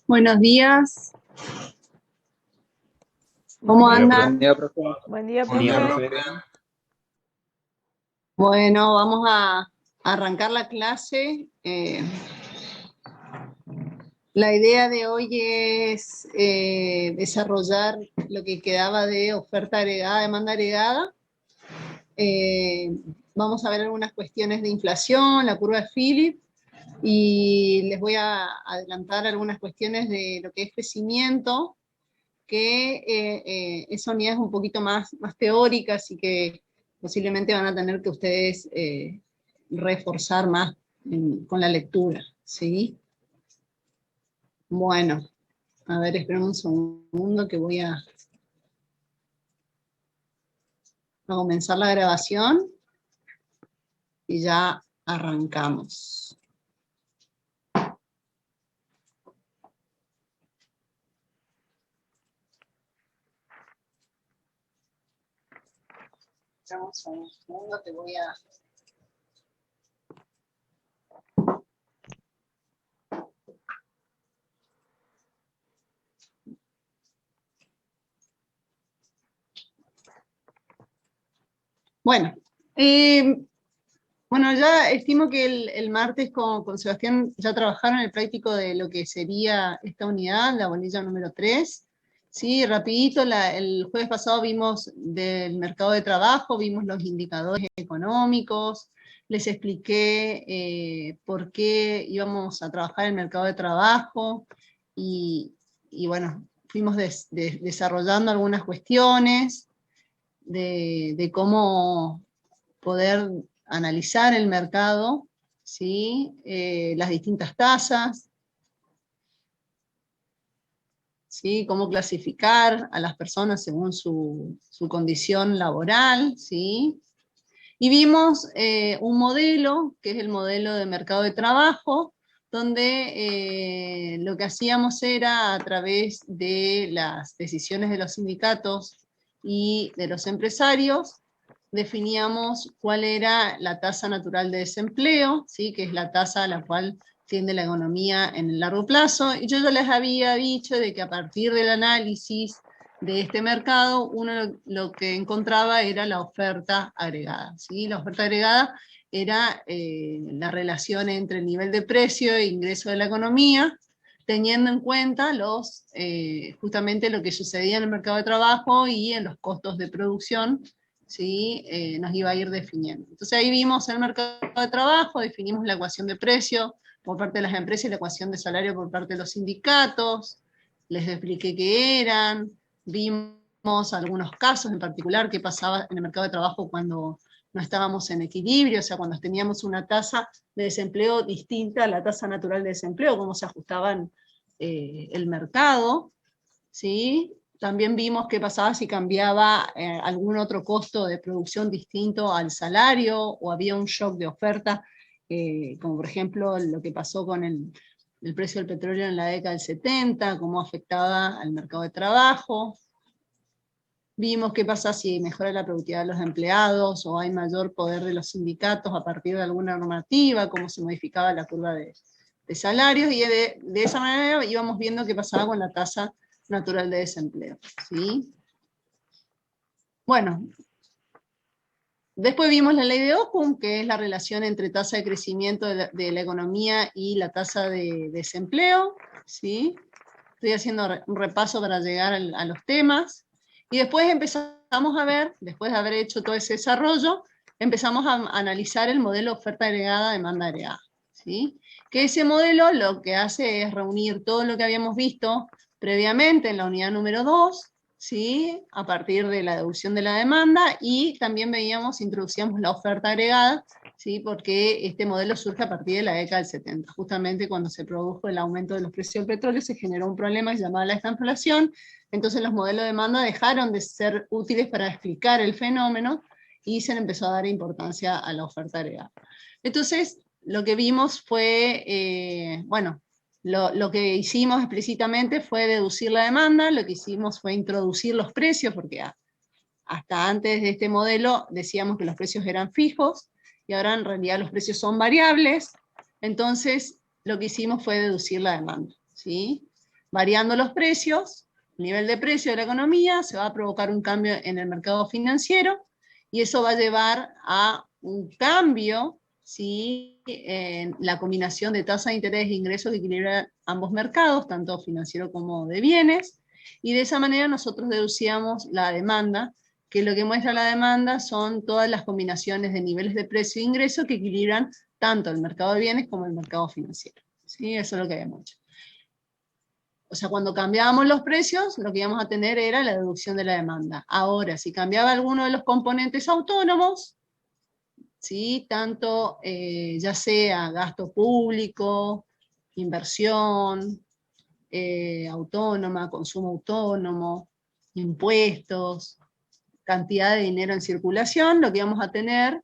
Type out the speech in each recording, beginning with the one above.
Buenos días, ¿cómo andan? Buen día, profe. Buen día, Buen día, profe. profe. Bueno, vamos a arrancar la clase. La idea de hoy es desarrollar lo que quedaba de oferta agregada, demanda agregada. Vamos a ver algunas cuestiones de inflación, la curva de Philip, y les voy a adelantar algunas cuestiones de lo que es crecimiento, que esa unidad es un poquito más teórica, así que posiblemente van a tener que ustedes reforzar más con la lectura, ¿sí? Bueno, a ver, esperen un segundo que voy a comenzar la grabación y ya arrancamos. Esperamos un segundo que voy a... Bueno, ya estimo que el martes con Sebastián ya trabajaron el práctico de lo que sería esta unidad, la bolilla número 3. Sí, rapidito, el jueves pasado vimos del mercado de trabajo, vimos los indicadores económicos, les expliqué por qué íbamos a trabajar en el mercado de trabajo, y bueno, fuimos desarrollando algunas cuestiones de cómo poder analizar el mercado, ¿sí? Las distintas tasas, ¿sí? Cómo clasificar a las personas según su condición laboral, ¿sí? Y vimos un modelo, que es el modelo de mercado de trabajo, donde lo que hacíamos era, a través de las decisiones de los sindicatos y de los empresarios, definíamos cuál era la tasa natural de desempleo, ¿sí? Que es la tasa a la cual tiende la economía en el largo plazo. Y yo ya les había dicho de que a partir del análisis de este mercado, uno lo que encontraba era la oferta agregada, ¿sí? La oferta agregada era la relación entre el nivel de precio e ingreso de la economía, teniendo en cuenta justamente lo que sucedía en el mercado de trabajo y en los costos de producción, ¿sí? Nos iba a ir definiendo. Entonces ahí vimos el mercado de trabajo, definimos la ecuación de precio por parte de las empresas y la ecuación de salario por parte de los sindicatos, les expliqué qué eran, vimos algunos casos en particular que pasaba en el mercado de trabajo cuando no estábamos en equilibrio, o sea, cuando teníamos una tasa de desempleo distinta a la tasa natural de desempleo, cómo se ajustaban el mercado, ¿sí? También vimos qué pasaba si cambiaba algún otro costo de producción distinto al salario, o había un shock de oferta, como por ejemplo lo que pasó con el precio del petróleo en la década del 70, cómo afectaba al mercado de trabajo. Vimos qué pasa si mejora la productividad de los empleados, o hay mayor poder de los sindicatos a partir de alguna normativa, cómo se modificaba la curva de salarios, y de esa manera íbamos viendo qué pasaba con la tasa natural de desempleo, ¿sí? Bueno, después vimos la ley de Occam, que es la relación entre tasa de crecimiento de la economía y la tasa de desempleo, ¿sí? Estoy haciendo un repaso para llegar a los temas. Y después empezamos a ver, después de haber hecho todo ese desarrollo, empezamos a analizar el modelo oferta agregada, demanda agregada, ¿sí? Que ese modelo lo que hace es reunir todo lo que habíamos visto previamente en la unidad número 2, ¿sí? A partir de la deducción de la demanda, y también introducíamos la oferta agregada, ¿sí? Porque este modelo surge a partir de la década del 70, justamente cuando se produjo el aumento de los precios del petróleo, se generó un problema llamado la estanflación. Entonces los modelos de demanda dejaron de ser útiles para explicar el fenómeno, y se le empezó a dar importancia a la oferta agregada. Entonces, lo que vimos fue, lo que hicimos explícitamente fue deducir la demanda, lo que hicimos fue introducir los precios, porque hasta antes de este modelo decíamos que los precios eran fijos, y ahora en realidad los precios son variables. Entonces lo que hicimos fue deducir la demanda, ¿sí? Variando los precios, el nivel de precio de la economía, se va a provocar un cambio en el mercado financiero, y eso va a llevar a un cambio, ¿sí?, en la combinación de tasa de interés e ingresos que equilibra ambos mercados, tanto financiero como de bienes, y de esa manera nosotros deducíamos la demanda, que lo que muestra la demanda son todas las combinaciones de niveles de precio e ingreso que equilibran tanto el mercado de bienes como el mercado financiero. ¿Sí? Eso es lo que habíamos hecho. O sea, cuando cambiábamos los precios, lo que íbamos a tener era la deducción de la demanda. Ahora, si cambiaba alguno de los componentes autónomos, ¿sí?, tanto ya sea gasto público, inversión autónoma, consumo autónomo, impuestos, cantidad de dinero en circulación, lo que íbamos a tener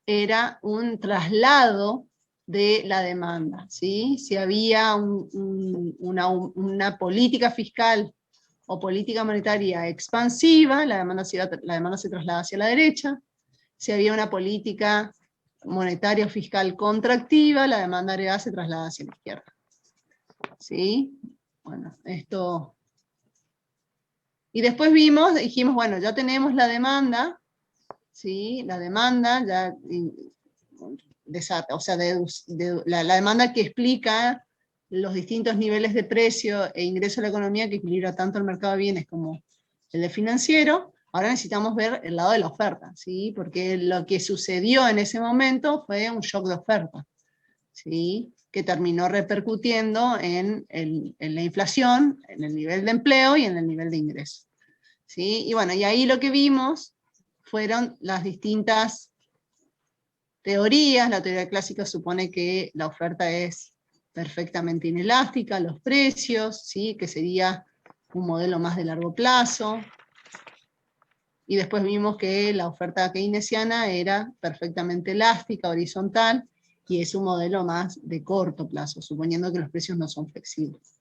era un traslado de la demanda, ¿sí? Si había una política fiscal o política monetaria expansiva, la demanda se traslada hacia la derecha. Si había una política monetaria o fiscal contractiva, la demanda agregada se traslada hacia la izquierda. ¿Sí? Bueno, esto... Y después dijimos, bueno, ya tenemos la demanda, ¿sí? La demanda, ya, o sea, la demanda que explica los distintos niveles de precio e ingreso a la economía que equilibra tanto el mercado de bienes como el de financiero. Ahora necesitamos ver el lado de la oferta, ¿sí? Porque lo que sucedió en ese momento fue un shock de oferta, ¿sí?, que terminó repercutiendo en la inflación, en el nivel de empleo y en el nivel de ingreso. ¿Sí? Y bueno, y ahí lo que vimos fueron las distintas teorías. La teoría clásica supone que la oferta es perfectamente inelástica, los precios, ¿sí?, que sería un modelo más de largo plazo. Y después vimos que la oferta keynesiana era perfectamente elástica, horizontal, y es un modelo más de corto plazo, suponiendo que los precios no son flexibles.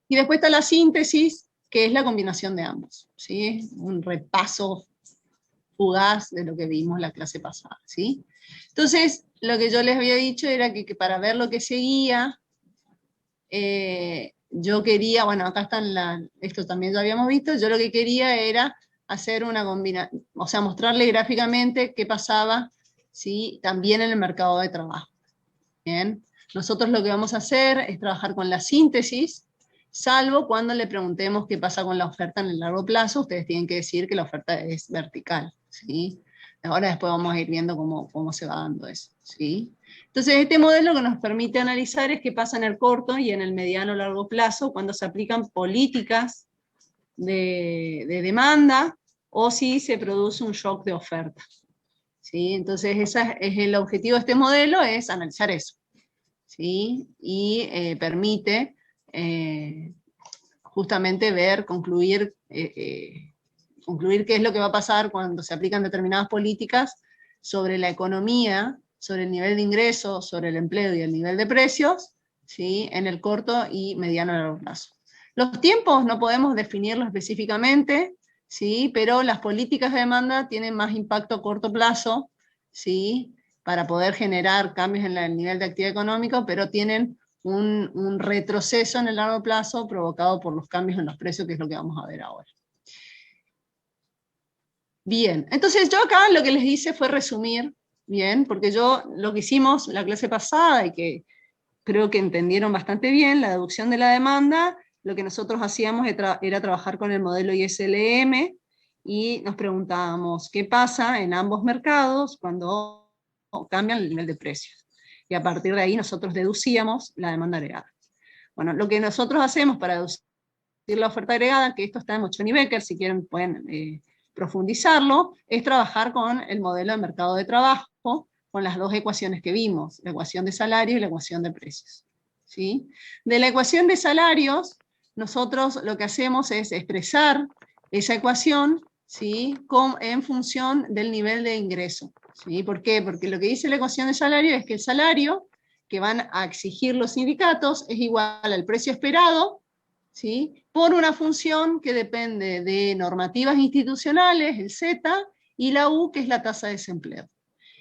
Y después está la síntesis, que es la combinación de ambos, ¿sí? Un repaso fugaz de lo que vimos la clase pasada, ¿sí? Entonces, lo que yo les había dicho era que para ver lo que seguía, yo quería, bueno, acá están esto también lo habíamos visto, yo lo que quería era hacer una combinación, o sea, mostrarle gráficamente qué pasaba, ¿sí?, también en el mercado de trabajo. Bien, nosotros lo que vamos a hacer es trabajar con la síntesis, salvo cuando le preguntemos qué pasa con la oferta en el largo plazo. Ustedes tienen que decir que la oferta es vertical, ¿sí? Ahora después vamos a ir viendo cómo se va dando eso, ¿sí? Entonces, este modelo lo que nos permite analizar es qué pasa en el corto y en el mediano largo plazo cuando se aplican políticas de demanda o si se produce un shock de oferta, ¿sí? Entonces, ese es el objetivo de este modelo, es analizar eso, ¿sí? Y permite justamente concluir qué es lo que va a pasar cuando se aplican determinadas políticas sobre la economía, sobre el nivel de ingresos, sobre el empleo y el nivel de precios, ¿sí?, en el corto y mediano y largo plazo. Los tiempos no podemos definirlos específicamente, ¿sí?, pero las políticas de demanda tienen más impacto a corto plazo, ¿sí?, para poder generar cambios en el nivel de actividad económica, pero tienen un retroceso en el largo plazo provocado por los cambios en los precios, que es lo que vamos a ver ahora. Bien, entonces yo acá lo que les hice fue resumir, bien, porque lo que hicimos la clase pasada, y que creo que entendieron bastante bien, la deducción de la demanda, lo que nosotros hacíamos era trabajar con el modelo ISLM, y nos preguntábamos qué pasa en ambos mercados cuando cambian el nivel de precios. Y a partir de ahí nosotros deducíamos la demanda agregada. Bueno, lo que nosotros hacemos para deducir la oferta agregada, que esto está en Mochoni y Becker, si quieren pueden profundizarlo, es trabajar con el modelo de mercado de trabajo, con las dos ecuaciones que vimos, la ecuación de salario y la ecuación de precios, ¿sí? De la ecuación de salarios, nosotros lo que hacemos es expresar esa ecuación, ¿sí?, en función del nivel de ingreso, ¿sí? ¿Por qué? Porque lo que dice la ecuación de salario es que el salario que van a exigir los sindicatos es igual al precio esperado, ¿sí?, por una función que depende de normativas institucionales, el Z, y la U, que es la tasa de desempleo.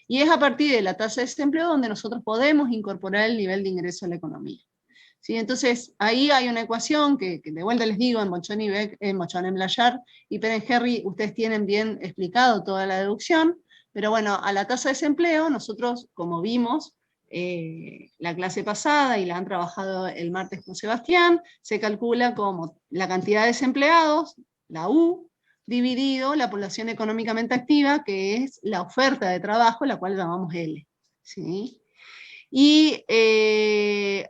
Y es a partir de la tasa de desempleo donde nosotros podemos incorporar el nivel de ingreso a la economía, ¿sí? Entonces, ahí hay una ecuación que de vuelta les digo, en Bonchon y Beck, en Bonchon, en Blayard y Peren-Henry, ustedes tienen bien explicado toda la deducción, pero bueno, a la tasa de desempleo, nosotros, como vimos, la clase pasada y la han trabajado el martes con Sebastián, se calcula como la cantidad de desempleados, la U, dividido la población económicamente activa, que es la oferta de trabajo, la cual llamamos L. ¿Sí? Y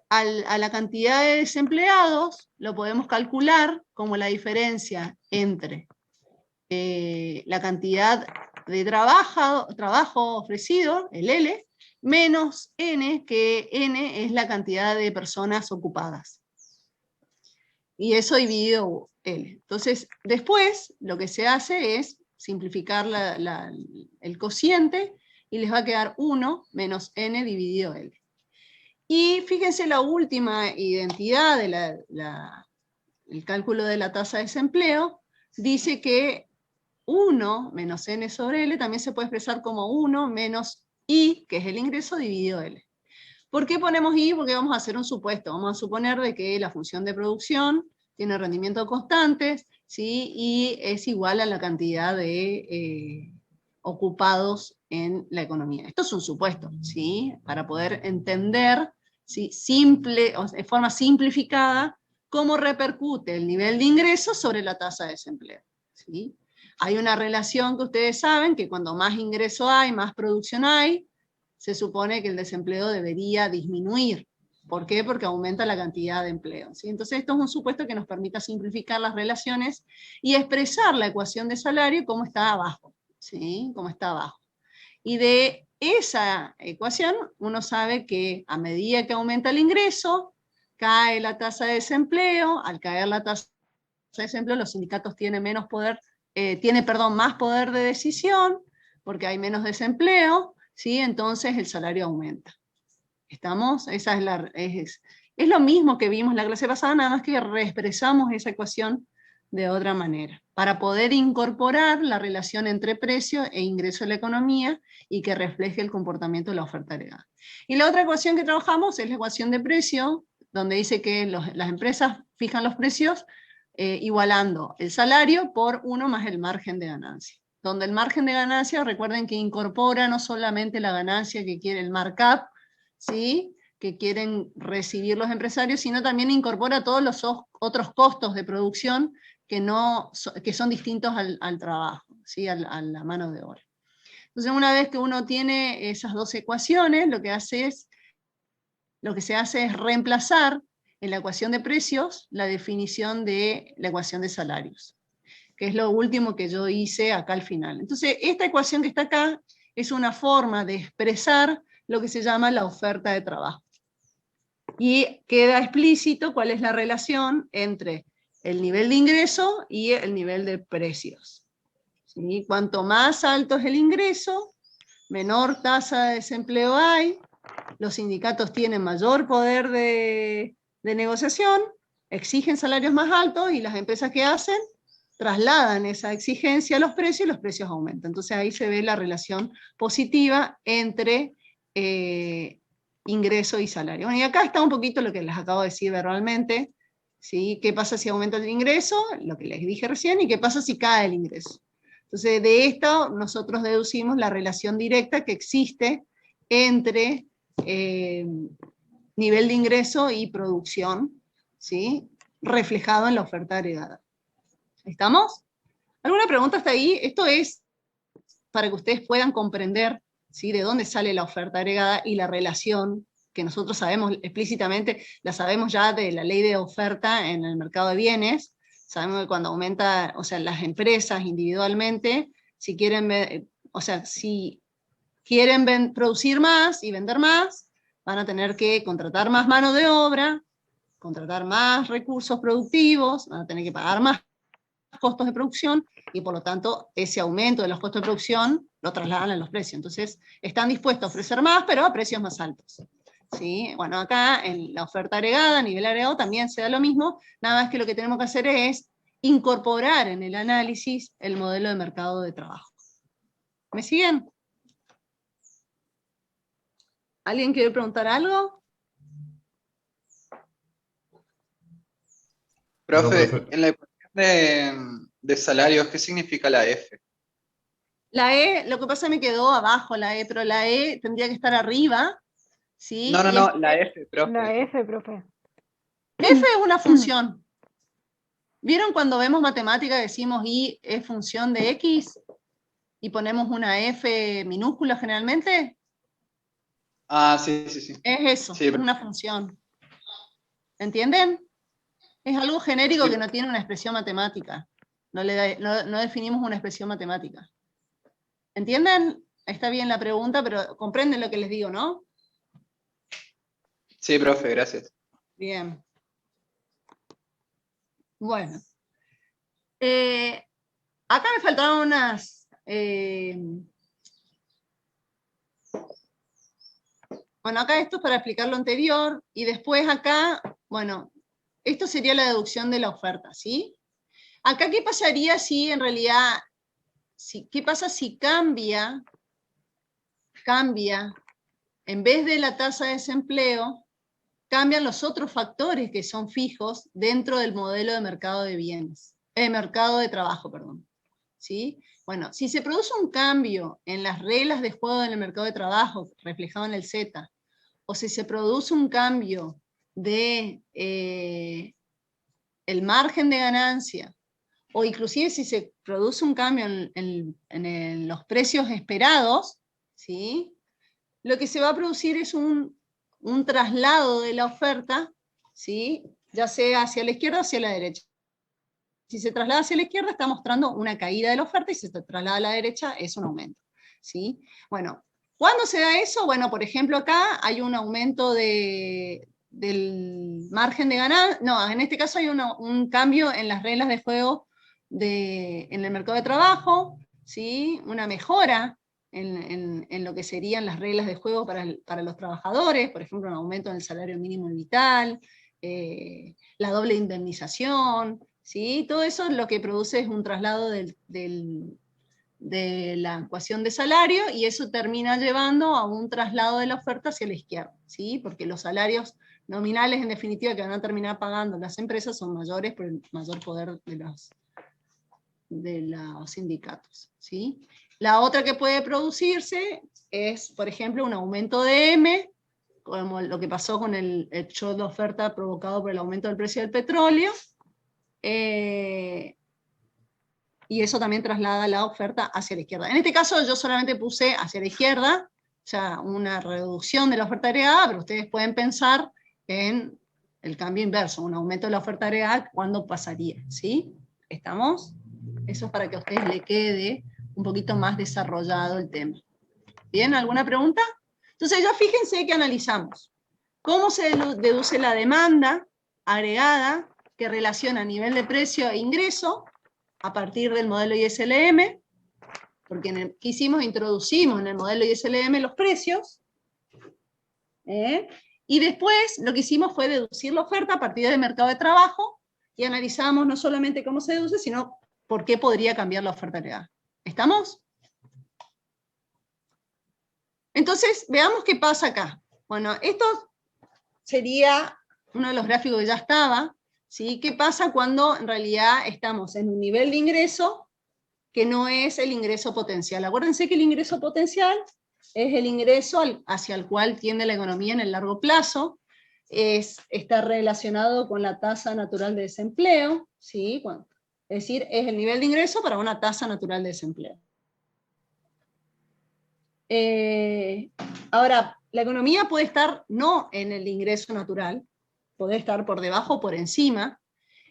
a la cantidad de desempleados lo podemos calcular como la diferencia entre la cantidad de trabajo ofrecido, el L, menos N, que N es la cantidad de personas ocupadas. Y eso dividido L. Entonces, después lo que se hace es simplificar el cociente y les va a quedar 1 menos N dividido L. Y fíjense la última identidad del cálculo de la tasa de desempleo, dice que 1 menos N sobre L también se puede expresar como 1 menos I, que es el ingreso, dividido L. ¿Por qué ponemos I? Porque vamos a hacer un supuesto. Vamos a suponer de que la función de producción tiene rendimiento constantes, ¿sí? Y es igual a la cantidad de ocupados en la economía. Esto es un supuesto, ¿sí? Para poder entender, ¿sí? De forma simplificada, cómo repercute el nivel de ingresos sobre la tasa de desempleo, ¿sí? Hay una relación que ustedes saben, que cuando más ingreso hay, más producción hay, se supone que el desempleo debería disminuir. ¿Por qué? Porque aumenta la cantidad de empleo, ¿sí? Entonces esto es un supuesto que nos permita simplificar las relaciones y expresar la ecuación de salario como está abajo, ¿sí? Como está abajo. Y de esa ecuación uno sabe que a medida que aumenta el ingreso, cae la tasa de desempleo. Al caer la tasa de desempleo, los sindicatos tienen más poder de decisión, porque hay menos desempleo, ¿sí? Entonces el salario aumenta. ¿Estamos? Es lo mismo que vimos la clase pasada, nada más que reexpresamos esa ecuación de otra manera, para poder incorporar la relación entre precio e ingreso de la economía y que refleje el comportamiento de la oferta agregada. Y la otra ecuación que trabajamos es la ecuación de precio, donde dice que las empresas fijan los precios igualando el salario por 1 más el margen de ganancia. Donde el margen de ganancia, recuerden que incorpora no solamente la ganancia que quiere el markup, ¿sí? Que quieren recibir los empresarios, sino también incorpora todos los otros costos de producción que son distintos al trabajo, ¿sí? a la mano de obra. Entonces, una vez que uno tiene esas dos ecuaciones, lo que se hace es reemplazar en la ecuación de precios la definición de la ecuación de salarios, que es lo último que yo hice acá al final. Entonces, esta ecuación que está acá es una forma de expresar lo que se llama la oferta de trabajo. Y queda explícito cuál es la relación entre el nivel de ingreso y el nivel de precios. ¿Sí? Cuanto más alto es el ingreso, menor tasa de desempleo hay, los sindicatos tienen mayor poder de negociación, exigen salarios más altos y las empresas que hacen trasladan esa exigencia a los precios y los precios aumentan. Entonces ahí se ve la relación positiva entre ingreso y salario. Bueno, y acá está un poquito lo que les acabo de decir verbalmente, ¿sí? ¿Qué pasa si aumenta el ingreso? Lo que les dije recién, y qué pasa si cae el ingreso. Entonces, de esto nosotros deducimos la relación directa que existe entre nivel de ingreso y producción, ¿sí? Reflejado en la oferta agregada. ¿Estamos? ¿Alguna pregunta hasta ahí? Esto es para que ustedes puedan comprender, ¿sí? De dónde sale la oferta agregada y la relación que nosotros sabemos explícitamente, la sabemos ya de la ley de oferta en el mercado de bienes. Sabemos que cuando aumenta, o sea, las empresas individualmente, si quieren, producir más y vender más, van a tener que contratar más mano de obra, contratar más recursos productivos, van a tener que pagar más costos de producción, y por lo tanto ese aumento de los costos de producción lo trasladan a los precios. Entonces están dispuestos a ofrecer más, pero a precios más altos. ¿Sí? Bueno, acá en la oferta agregada, a nivel agregado, también se da lo mismo, nada más que lo que tenemos que hacer es incorporar en el análisis el modelo de mercado de trabajo. ¿Me siguen? ¿Alguien quiere preguntar algo? Perdón, Profe, profe. en la ecuación de salarios, ¿qué significa la F? La E, lo que pasa me quedó abajo la E, pero la E tendría que estar arriba, ¿sí? No, no, Y es, no, la F, La profe. F, profe. F es una función. ¿Vieron cuando vemos matemática decimos Y es función de X y ponemos una F minúscula generalmente? Ah, sí, sí, sí. Es eso, Sí, es una función. ¿Entienden? Es algo genérico sí, que no tiene una expresión matemática. No definimos una expresión matemática. ¿Entienden? Está bien la pregunta, pero comprenden lo que les digo, ¿no? sí, profe, gracias. Bien. Bueno. Acá me faltaron unas... bueno, acá esto es para explicar lo anterior, y después acá, bueno, esto sería la deducción de la oferta, ¿sí? Acá, ¿qué pasaría si en realidad, qué pasa si cambia, en vez de la tasa de desempleo, cambian los otros factores que son fijos dentro del modelo de mercado de bienes, mercado de trabajo, perdón, ¿sí? Bueno, si se produce un cambio en las reglas de juego en el mercado de trabajo, reflejado en el Z, o si se produce un cambio de el margen de ganancia, o inclusive si se produce un cambio en los precios esperados, ¿sí? Lo que se va a producir es un traslado de la oferta, ¿sí? Ya sea hacia la izquierda o hacia la derecha. Si se traslada hacia la izquierda está mostrando una caída de la oferta, y si se traslada a la derecha es un aumento, ¿sí? Bueno, ¿cuándo se da eso? Bueno, por ejemplo, acá hay un aumento del margen de ganancia. No, en este caso hay un cambio en las reglas de juego en el mercado de trabajo, ¿sí? Una mejora en lo que serían las reglas de juego para los trabajadores, por ejemplo, un aumento en el salario mínimo vital, la doble indemnización, ¿sí? Todo eso lo que produce es un traslado de la ecuación de salario, y eso termina llevando a un traslado de la oferta hacia la izquierda, ¿sí? Porque los salarios nominales, en definitiva, que van a terminar pagando las empresas son mayores por el mayor poder de los sindicatos, ¿sí? La otra que puede producirse es, por ejemplo, un aumento de M, como lo que pasó con el shock de oferta provocado por el aumento del precio del petróleo, y eso también traslada la oferta hacia la izquierda. En este caso yo solamente puse hacia la izquierda, o sea, una reducción de la oferta agregada, pero ustedes pueden pensar en el cambio inverso, un aumento de la oferta agregada, ¿cuándo pasaría? ¿Sí? ¿Estamos? Eso es para que a ustedes les quede un poquito más desarrollado el tema. ¿Bien? ¿Alguna pregunta? Entonces ya fíjense que analizamos cómo se deduce la demanda agregada que relaciona nivel de precio e ingreso a partir del modelo ISLM, porque ¿qué hicimos? Introducimos en el modelo ISLM los precios, y después lo que hicimos fue deducir la oferta a partir del mercado de trabajo, y analizamos no solamente cómo se deduce, sino por qué podría cambiar la oferta agregada. ¿Estamos? Entonces, veamos qué pasa acá. Bueno, esto sería uno de los gráficos que ya estaba, ¿sí? ¿Qué pasa cuando en realidad estamos en un nivel de ingreso que no es el ingreso potencial? Acuérdense que el ingreso potencial es el ingreso hacia el cual tiende la economía en el largo plazo, está relacionado con la tasa natural de desempleo, ¿sí? Es decir, es el nivel de ingreso para una tasa natural de desempleo. Ahora, la economía puede estar no en el ingreso natural, puede estar por debajo o por encima,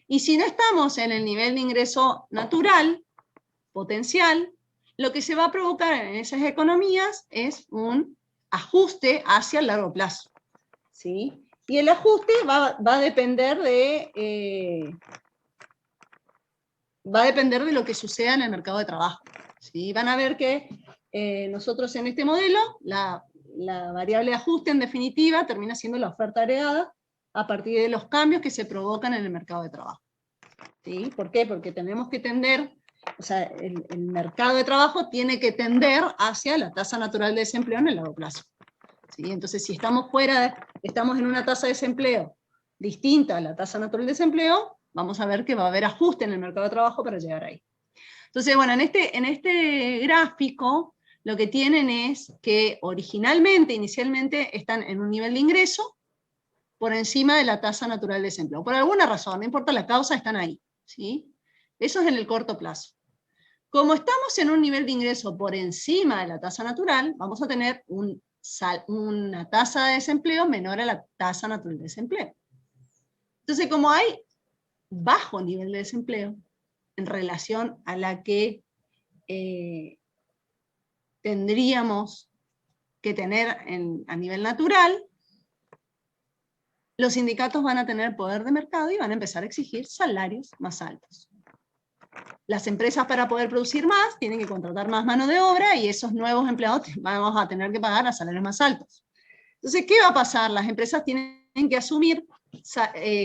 y si no estamos en el nivel de ingreso natural, potencial, lo que se va a provocar en esas economías es un ajuste hacia el largo plazo, ¿sí? Y el ajuste va a depender de lo que suceda en el mercado de trabajo, ¿sí? Van a ver que nosotros en este modelo, la variable de ajuste en definitiva termina siendo la oferta agregada a partir de los cambios que se provocan en el mercado de trabajo, ¿sí? ¿Por qué? Porque tenemos que tender, o sea, el mercado de trabajo tiene que tender hacia la tasa natural de desempleo en el largo plazo, ¿sí? Entonces, si estamos en una tasa de desempleo distinta a la tasa natural de desempleo, vamos a ver que va a haber ajuste en el mercado de trabajo para llegar ahí. Entonces, bueno, en este gráfico, lo que tienen es que inicialmente, están en un nivel de ingreso por encima de la tasa natural de desempleo. Por alguna razón, no importa la causa, están ahí, ¿sí? Eso es en el corto plazo. Como estamos en un nivel de ingreso por encima de la tasa natural, vamos a tener una tasa de desempleo menor a la tasa natural de desempleo. Entonces, como hay bajo nivel de desempleo en relación a la que tendríamos que tener a nivel natural, los sindicatos van a tener poder de mercado y van a empezar a exigir salarios más altos. Las empresas, para poder producir más, tienen que contratar más mano de obra y esos nuevos empleados vamos a tener que pagar a salarios más altos. Entonces, ¿qué va a pasar? Las empresas tienen que asumir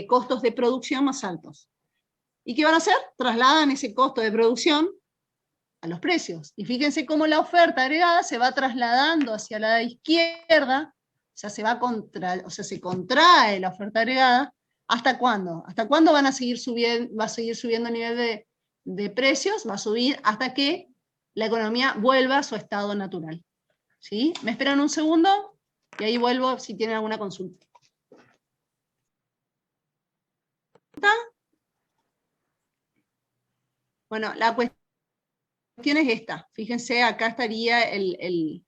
costos de producción más altos. ¿Y qué van a hacer? Trasladan ese costo de producción a los precios. Y fíjense cómo la oferta agregada se va trasladando hacia la izquierda, o sea, se contrae la oferta agregada. ¿Hasta cuándo? ¿Hasta cuándo van a seguir subiendo, va a seguir subiendo el nivel de precios? Va a subir hasta que la economía vuelva a su estado natural. ¿Sí? ¿Me esperan un segundo? Y ahí vuelvo si tienen alguna consulta. Bueno, la cuestión es esta. Fíjense, acá estaría el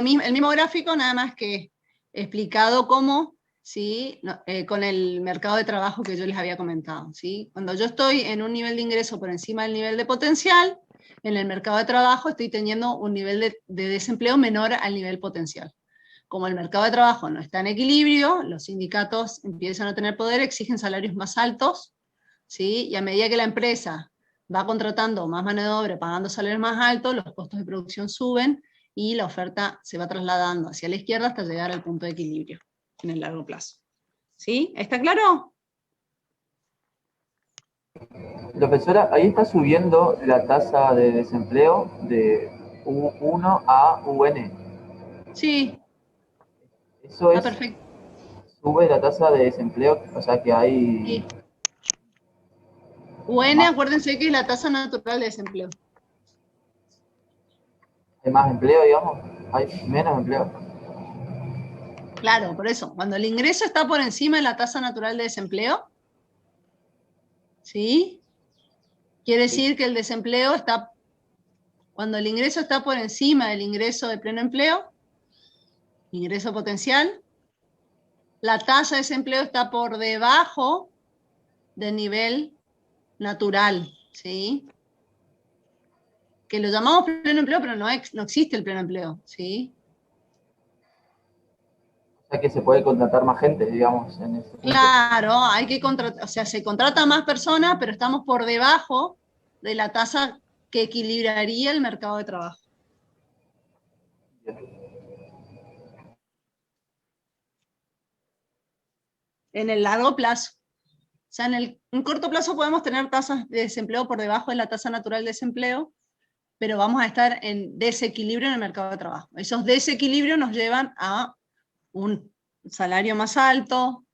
mismo gráfico, nada más que explicado cómo, ¿sí? Con el mercado de trabajo que yo les había comentado. ¿Sí? Cuando yo estoy en un nivel de ingreso por encima del nivel de potencial, en el mercado de trabajo estoy teniendo un nivel de desempleo menor al nivel potencial. Como el mercado de trabajo no está en equilibrio, los sindicatos empiezan a tener poder, exigen salarios más altos, ¿sí? Y a medida que la empresa va contratando más mano de obra, pagando salarios más altos, los costos de producción suben y la oferta se va trasladando hacia la izquierda hasta llegar al punto de equilibrio en el largo plazo. ¿Sí? ¿Está claro? Profesora, ahí está subiendo la tasa de desempleo de U1 a UN. Sí, Eso está es, perfecto. sube la tasa de desempleo, o sea que hay Sí. UN, más, acuérdense que es la tasa natural de desempleo. hay más empleo, digamos, hay menos empleo. Claro, por eso, cuando el ingreso está por encima de la tasa natural de desempleo, ¿sí? Quiere decir que el desempleo está, cuando el ingreso está por encima del ingreso de pleno empleo, ingreso potencial, la tasa de desempleo está por debajo del nivel natural, ¿sí? Que lo llamamos pleno empleo, pero no existe el pleno empleo, ¿sí? O sea que se puede contratar más gente, digamos, en ese punto. Claro, hay que contratar, o sea, se contrata más personas, pero estamos por debajo de la tasa que equilibraría el mercado de trabajo. En el largo plazo. O sea, en corto plazo podemos tener tasas de desempleo por debajo de la tasa natural de desempleo, pero vamos a estar en desequilibrio en el mercado de trabajo. Esos desequilibrios nos llevan a un salario más alto,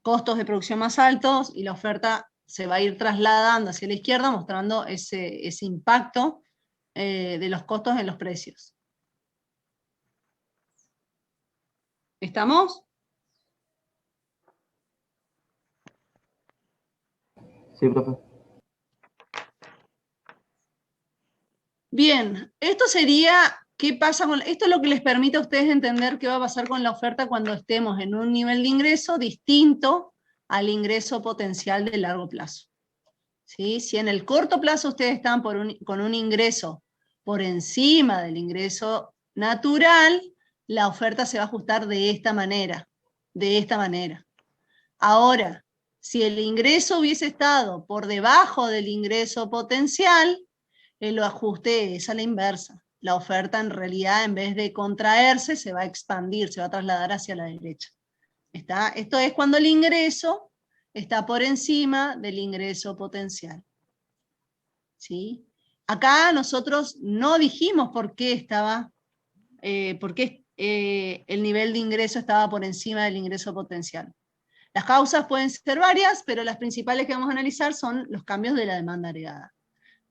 costos de producción más altos, y la oferta se va a ir trasladando hacia la izquierda, mostrando ese impacto de los costos en los precios. ¿Estamos? Sí, profe. Bien, esto sería, ¿qué pasa con esto? Es lo que les permite a ustedes entender qué va a pasar con la oferta cuando estemos en un nivel de ingreso distinto al ingreso potencial de largo plazo. ¿Sí? Si en el corto plazo ustedes están con un ingreso por encima del ingreso natural, la oferta se va a ajustar de esta manera, de esta manera. Ahora, si el ingreso hubiese estado por debajo del ingreso potencial, el ajuste es a la inversa. La oferta en realidad, en vez de contraerse, se va a expandir, se va a trasladar hacia la derecha. Esto es cuando el ingreso está por encima del ingreso potencial. ¿Sí? Acá nosotros no dijimos por qué el nivel de ingreso estaba por encima del ingreso potencial. Las causas pueden ser varias, pero las principales que vamos a analizar son los cambios de la demanda agregada.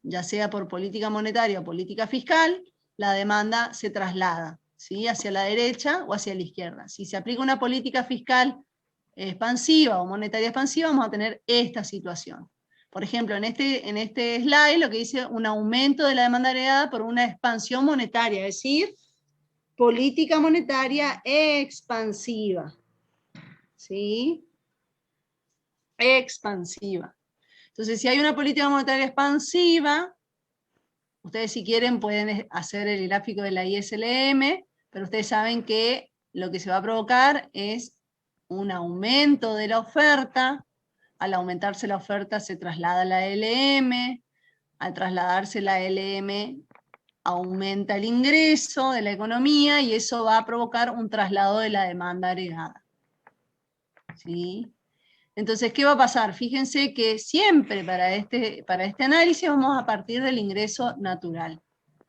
Ya sea por política monetaria o política fiscal, la demanda se traslada, ¿sí?, hacia la derecha o hacia la izquierda. Si se aplica una política fiscal expansiva o monetaria expansiva, vamos a tener esta situación. Por ejemplo, en este slide lo que dice un aumento de la demanda agregada por una expansión monetaria, es decir, política monetaria expansiva. ¿Sí? Expansiva. Entonces, si hay una política monetaria expansiva, ustedes si quieren pueden hacer el gráfico de la ISLM, pero ustedes saben que lo que se va a provocar es un aumento de la oferta. Al aumentarse la oferta se traslada la LM, al trasladarse la LM aumenta el ingreso de la economía y eso va a provocar un traslado de la demanda agregada. ¿Sí? Entonces, ¿qué va a pasar? Fíjense que siempre para este análisis vamos a partir del ingreso natural.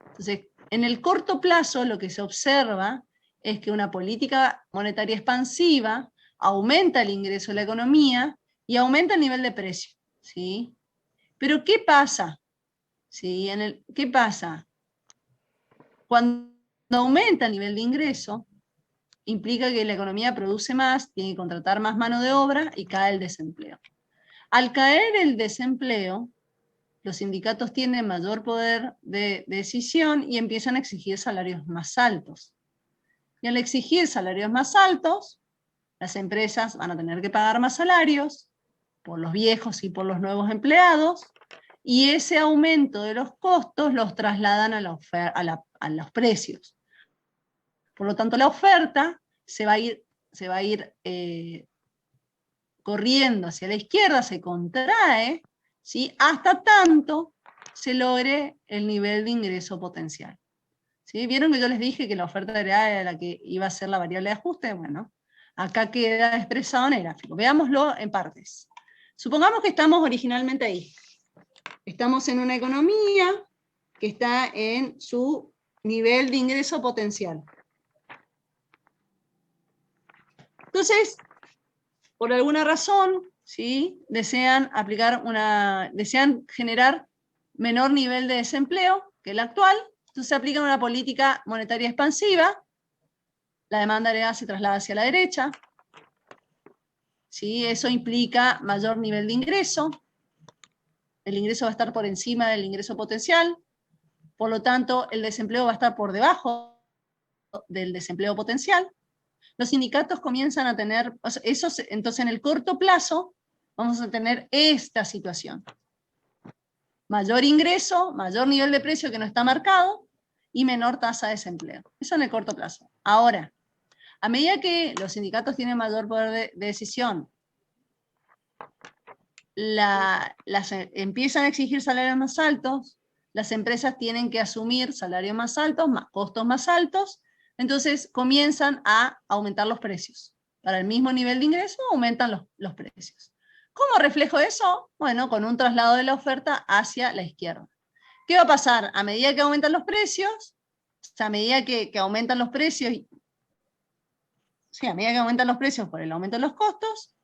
Entonces, en el corto plazo lo que se observa es que una política monetaria expansiva aumenta el ingreso de la economía y aumenta el nivel de precio. ¿Sí? Pero ¿qué pasa? ¿Sí? ¿Qué pasa? Cuando aumenta el nivel de ingreso, implica que la economía produce más, tiene que contratar más mano de obra y cae el desempleo. Al caer el desempleo, los sindicatos tienen mayor poder de decisión y empiezan a exigir salarios más altos. Y al exigir salarios más altos, las empresas van a tener que pagar más salarios por los viejos y por los nuevos empleados, y ese aumento de los costos los trasladan a los precios. Por lo tanto, la oferta se va a ir corriendo hacia la izquierda, se contrae, ¿sí?, hasta tanto se logre el nivel de ingreso potencial. ¿Sí? ¿Vieron que yo les dije que la oferta agregada era la que iba a ser la variable de ajuste? Bueno, acá queda expresado en el gráfico. Veámoslo en partes. Supongamos que estamos originalmente ahí. Estamos en una economía que está en su nivel de ingreso potencial. Entonces, por alguna razón, ¿sí?, desean generar menor nivel de desempleo que el actual, entonces aplican una política monetaria expansiva, la demanda agregada se traslada hacia la derecha, ¿sí? Eso implica mayor nivel de ingreso, el ingreso va a estar por encima del ingreso potencial, por lo tanto el desempleo va a estar por debajo del desempleo potencial. Los sindicatos comienzan a tener, entonces en el corto plazo vamos a tener esta situación. Mayor ingreso, mayor nivel de precio que no está marcado y menor tasa de desempleo. Eso en el corto plazo. Ahora, a medida que los sindicatos tienen mayor poder de decisión, empiezan a exigir salarios más altos, las empresas tienen que asumir salarios más altos, más costos más altos, entonces comienzan a aumentar los precios. Para el mismo nivel de ingreso aumentan los precios. ¿Cómo reflejo eso? Bueno, con un traslado de la oferta hacia la izquierda. ¿Qué va a pasar? A medida que aumentan los precios, a medida que aumentan los precios, a medida que aumentan los precios por el aumento de los costos,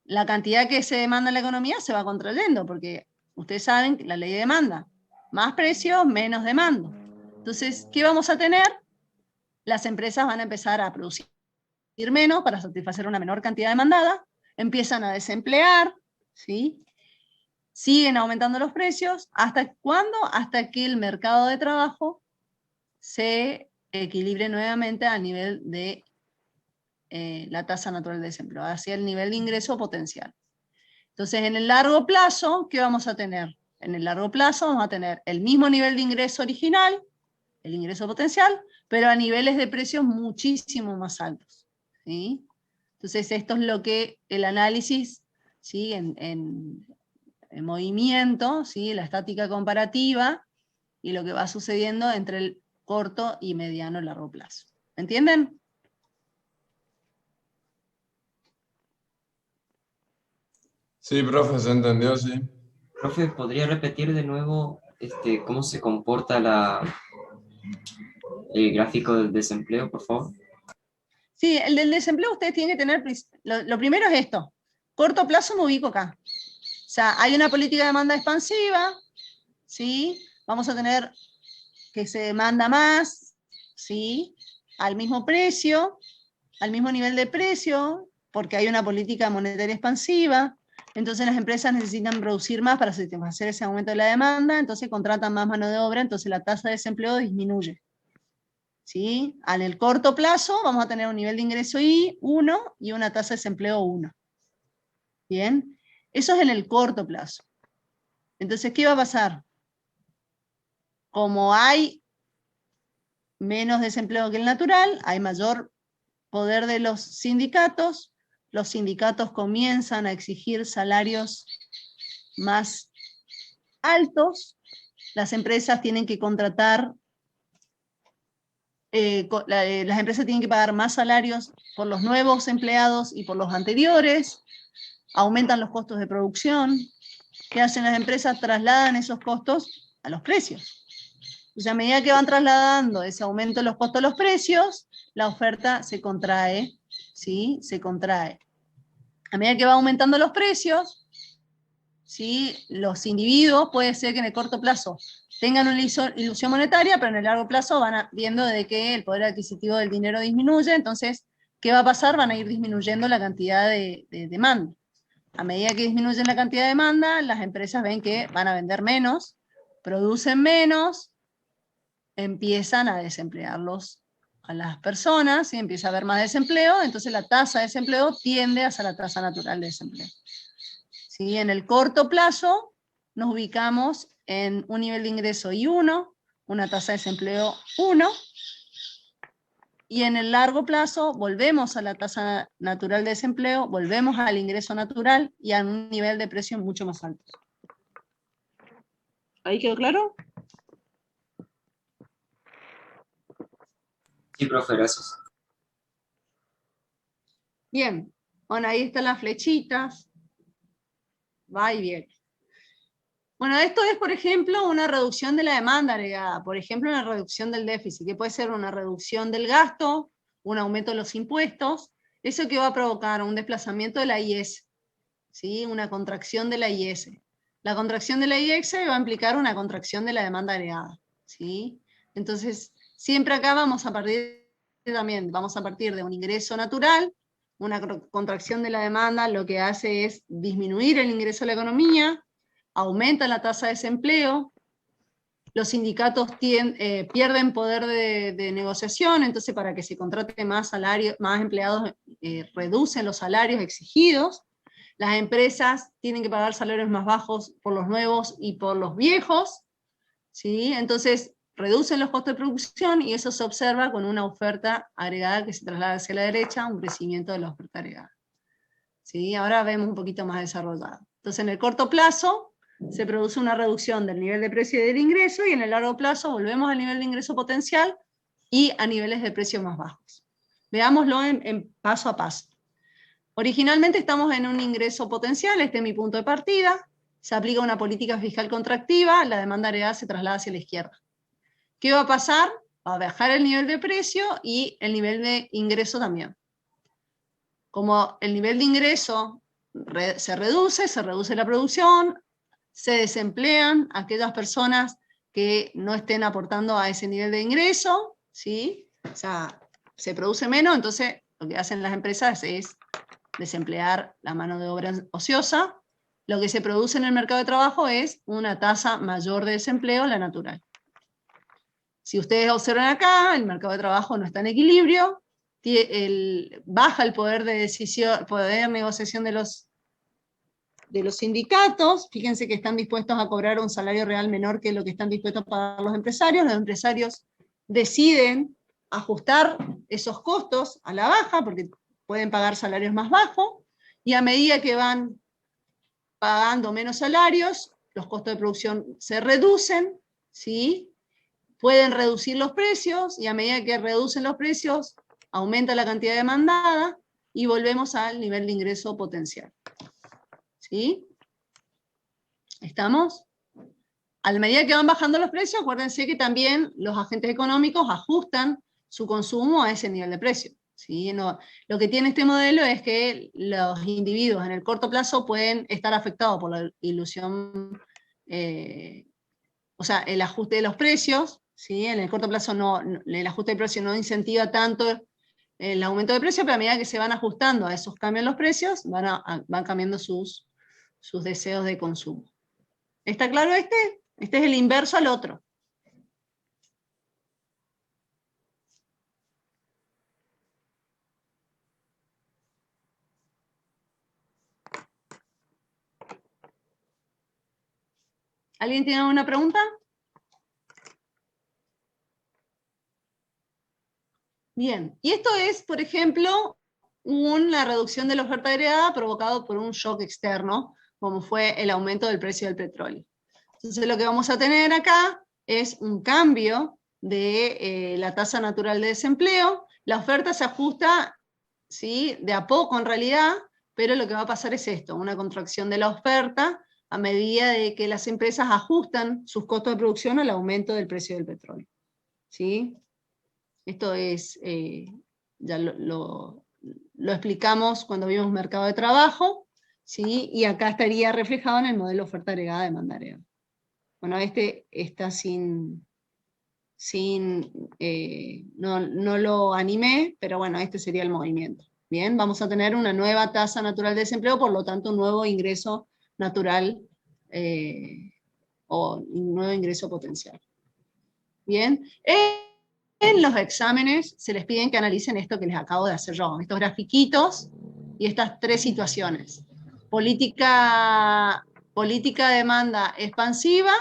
la cantidad que se demanda en la economía se va contrayendo, porque ustedes saben que la ley de demanda, más precios, menos demanda. Entonces, ¿qué vamos a tener? Las empresas van a empezar a producir menos para satisfacer una menor cantidad demandada, empiezan a desemplear, ¿sí? Siguen aumentando los precios, ¿hasta cuándo? Hasta que el mercado de trabajo se equilibre nuevamente al nivel de la tasa natural de desempleo, hacia el nivel de ingreso potencial. Entonces, en el largo plazo, ¿qué vamos a tener? En el largo plazo vamos a tener el mismo nivel de ingreso original, el ingreso potencial, pero a niveles de precios muchísimo más altos. ¿Sí? Entonces, esto es lo que el análisis, ¿sí?, en movimiento, ¿sí?, la estática comparativa, y lo que va sucediendo entre el corto y mediano y largo plazo. ¿Entienden? Sí, profe, se entendió, sí. Profe, ¿podría repetir de nuevo cómo se comporta el gráfico del desempleo, por favor? Sí, el del desempleo ustedes tienen que tener, lo primero es esto, Corto plazo me ubico acá. O sea, hay una política de demanda expansiva, ¿sí? Vamos a tener que se demanda más, ¿sí? Al mismo precio, al mismo nivel de precio, porque hay una política monetaria expansiva. Entonces las empresas necesitan producir más para satisfacer ese aumento de la demanda, entonces contratan más mano de obra, entonces la tasa de desempleo disminuye. ¿Sí? En el corto plazo vamos a tener un nivel de ingreso I1 y una tasa de desempleo 1. ¿Bien? Eso es en el corto plazo. Entonces, ¿qué va a pasar? Como hay menos desempleo que el natural, hay mayor poder de los sindicatos comienzan a exigir salarios más altos, las empresas tienen que contratar, las empresas tienen que pagar más salarios por los nuevos empleados y por los anteriores, aumentan los costos de producción. ¿Qué hacen las empresas? Trasladan esos costos a los precios. Entonces, a medida que van trasladando ese aumento de los costos a los precios, la oferta se contrae, ¿sí? Se contrae. A medida que va aumentando los precios, ¿sí? Los individuos puede ser que en el corto plazo tengan una ilusión monetaria, pero en el largo plazo van viendo de que el poder adquisitivo del dinero disminuye, entonces, ¿qué va a pasar? Van a ir disminuyendo la cantidad de demanda. A medida que disminuyen la cantidad de demanda, las empresas ven que van a vender menos, producen menos, empiezan a desemplearlos a las personas, y empieza a haber más desempleo, entonces la tasa de desempleo tiende hacia la tasa natural de desempleo. ¿Sí? En el corto plazo nos ubicamos en un nivel de ingreso I1, una tasa de desempleo 1, y en el largo plazo volvemos a la tasa natural de desempleo, volvemos al ingreso natural y a un nivel de precio mucho más alto. ¿Ahí quedó claro? Sí, profe, gracias. Bien, bueno, ahí están las flechitas. Va y viene. Bueno, esto es, por ejemplo, una reducción de la demanda agregada, por ejemplo, una reducción del déficit, que puede ser una reducción del gasto, un aumento de los impuestos, eso que va a provocar un desplazamiento de la IS, ¿sí? Una contracción de la IS. La contracción de la IS va a implicar una contracción de la demanda agregada, ¿sí? Entonces, siempre acá vamos a partir de un ingreso natural, una contracción de la demanda lo que hace es disminuir el ingreso a la economía, aumenta la tasa de desempleo, los sindicatos pierden poder de negociación, entonces para que se contrate más empleados, reducen los salarios exigidos, las empresas tienen que pagar salarios más bajos por los nuevos y por los viejos, ¿sí? Entonces reducen los costos de producción y eso se observa con una oferta agregada que se traslada hacia la derecha, un crecimiento de la oferta agregada. ¿Sí? Ahora vemos un poquito más desarrollado. Entonces en el corto plazo se produce una reducción del nivel de precio y del ingreso, y en el largo plazo volvemos al nivel de ingreso potencial y a niveles de precio más bajos. Veámoslo en paso a paso. Originalmente estamos en un ingreso potencial, este es mi punto de partida, se aplica una política fiscal contractiva, la demanda agregada se traslada hacia la izquierda. ¿Qué va a pasar? Va a bajar el nivel de precio y el nivel de ingreso también. Como el nivel de ingreso se reduce la producción, se desemplean aquellas personas que no estén aportando a ese nivel de ingreso, ¿sí? O sea, se produce menos, entonces lo que hacen las empresas es desemplear la mano de obra ociosa. Lo que se produce en el mercado de trabajo es una tasa mayor de desempleo, la natural. Si ustedes observan acá, el mercado de trabajo no está en equilibrio, baja el poder de decisión, poder de negociación de los sindicatos. Fíjense que están dispuestos a cobrar un salario real menor que lo que están dispuestos a pagar los empresarios deciden ajustar esos costos a la baja, porque pueden pagar salarios más bajos, y a medida que van pagando menos salarios, los costos de producción se reducen, ¿sí? Pueden reducir los precios, y a medida que reducen los precios, aumenta la cantidad demandada, y volvemos al nivel de ingreso potencial. ¿Sí? ¿Estamos? A medida que van bajando los precios, acuérdense que también los agentes económicos ajustan su consumo a ese nivel de precio. ¿sí? No, lo que tiene este modelo es que los individuos en el corto plazo pueden estar afectados por la ilusión, o sea, el ajuste de los precios, ¿sí? En el corto plazo el ajuste de precios no incentiva tanto el aumento de precios, pero a medida que se van ajustando a esos cambios en los precios, van cambiando sus deseos de consumo. ¿Está claro este? Este es el inverso al otro. ¿Alguien tiene alguna pregunta? Bien, y esto es, por ejemplo, una reducción de la oferta agregada provocado por un shock externo, como fue el aumento del precio del petróleo. Entonces lo que vamos a tener acá es un cambio de la tasa natural de desempleo. La oferta se ajusta, ¿sí?, de a poco en realidad, pero lo que va a pasar es esto, una contracción de la oferta a medida de que las empresas ajustan sus costos de producción al aumento del precio del petróleo. ¿Sí? Esto es, ya lo explicamos cuando vimos mercado de trabajo, ¿sí? Y acá estaría reflejado en el modelo oferta agregada, demanda agregada. Bueno, este está no lo animé, pero bueno, este sería el movimiento. Bien, vamos a tener una nueva tasa natural de desempleo, por lo tanto un nuevo ingreso natural o un nuevo ingreso potencial. Bien, en los exámenes se les piden que analicen esto que les acabo de hacer yo, estos grafiquitos y estas tres situaciones. Política de demanda expansiva,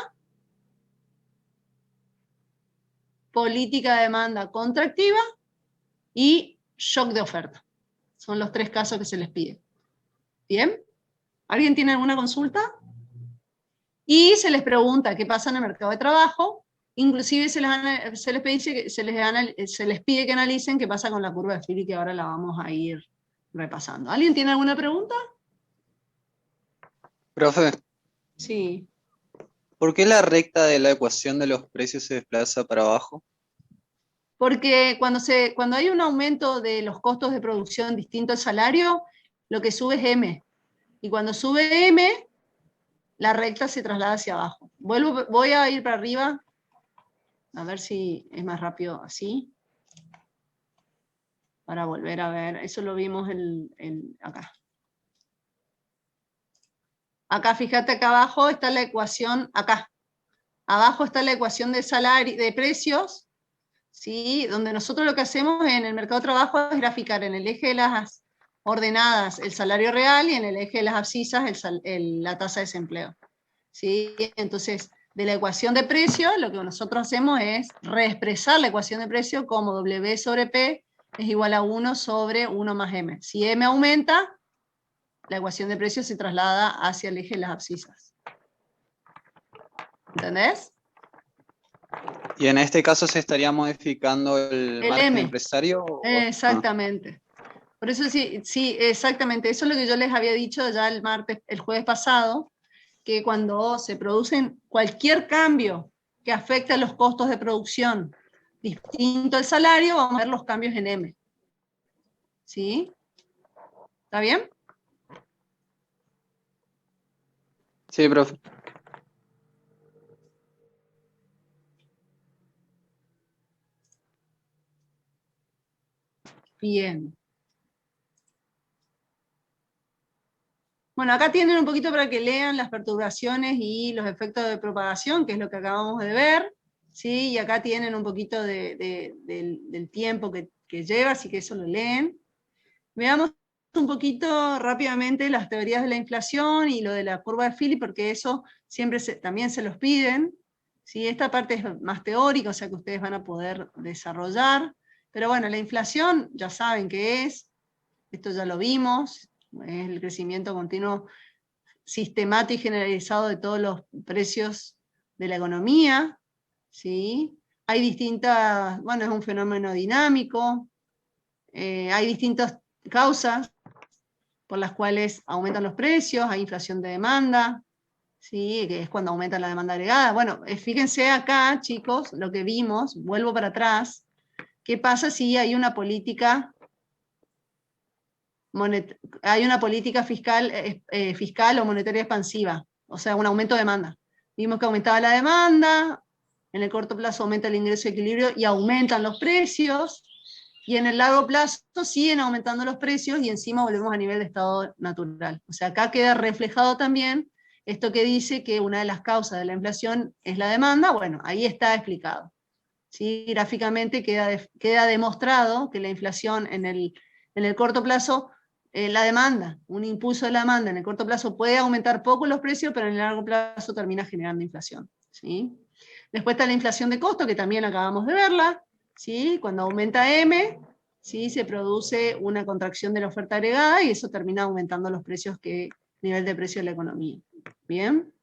política de demanda contractiva y shock de oferta. Son los tres casos que se les pide. ¿Bien? ¿Alguien tiene alguna consulta? Y se les pregunta qué pasa en el mercado de trabajo. Inclusive se les pide que analicen qué pasa con la curva de Philly, que ahora la vamos a ir repasando. ¿Alguien tiene alguna pregunta? Profe, Sí. ¿por qué la recta de la ecuación de los precios se desplaza para abajo? Porque cuando hay un aumento de los costos de producción distinto al salario, lo que sube es M. Y cuando sube M, la recta se traslada hacia abajo. Voy a ir para arriba, a ver si es más rápido así. Para volver a ver, eso lo vimos acá. Acá, fíjate, acá abajo está la ecuación, acá. Abajo está la ecuación de salario, de precios, ¿sí? Donde nosotros lo que hacemos en el mercado de trabajo es graficar en el eje de las ordenadas el salario real y en el eje de las abscisas la tasa de desempleo. ¿Sí? Entonces, de la ecuación de precio, lo que nosotros hacemos es reexpresar la ecuación de precio como W sobre P es igual a 1 sobre 1 más M. Si M aumenta, la ecuación de precio se traslada hacia el eje de las abscisas. ¿Entendés? Y en este caso se estaría modificando el margen M. empresario. Exactamente. Por eso sí, exactamente. Eso es lo que yo les había dicho ya el jueves pasado, que cuando se producen cualquier cambio que afecte a los costos de producción distinto al salario, vamos a ver los cambios en M. ¿Sí? ¿Está bien? Sí, profe. Bien. Bueno, acá tienen un poquito para que lean las perturbaciones y los efectos de propagación, que es lo que acabamos de ver, ¿sí? Y acá tienen un poquito del tiempo que lleva, así que eso lo leen. Veamos un poquito rápidamente las teorías de la inflación y lo de la curva de Philly, porque eso siempre también se los piden, ¿sí? Esta parte es más teórica, o sea que ustedes van a poder desarrollar, pero bueno, la inflación ya saben qué es, esto ya lo vimos, es el crecimiento continuo sistemático y generalizado de todos los precios de la economía, ¿sí? Hay distintas, bueno, es un fenómeno dinámico, hay distintas causas por las cuales aumentan los precios, hay inflación de demanda, ¿sí? Que es cuando aumenta la demanda agregada. Bueno, fíjense acá, chicos, lo que vimos, vuelvo para atrás, ¿qué pasa si hay una política hay una política fiscal o monetaria expansiva, o sea, un aumento de demanda. Vimos que aumentaba la demanda, en el corto plazo aumenta el ingreso de equilibrio y aumentan los precios, y en el largo plazo siguen aumentando los precios y encima volvemos a nivel de estado natural. O sea, acá queda reflejado también esto que dice que una de las causas de la inflación es la demanda. Bueno, ahí está explicado. ¿Sí? Gráficamente queda demostrado que la inflación en el corto plazo, la demanda, un impulso de la demanda en el corto plazo puede aumentar poco los precios, pero en el largo plazo termina generando inflación. ¿Sí? Después está la inflación de costo, que también acabamos de verla. ¿Sí? Cuando aumenta M, ¿sí? Se produce una contracción de la oferta agregada y eso termina aumentando los precios, nivel de precio de la economía. ¿Bien?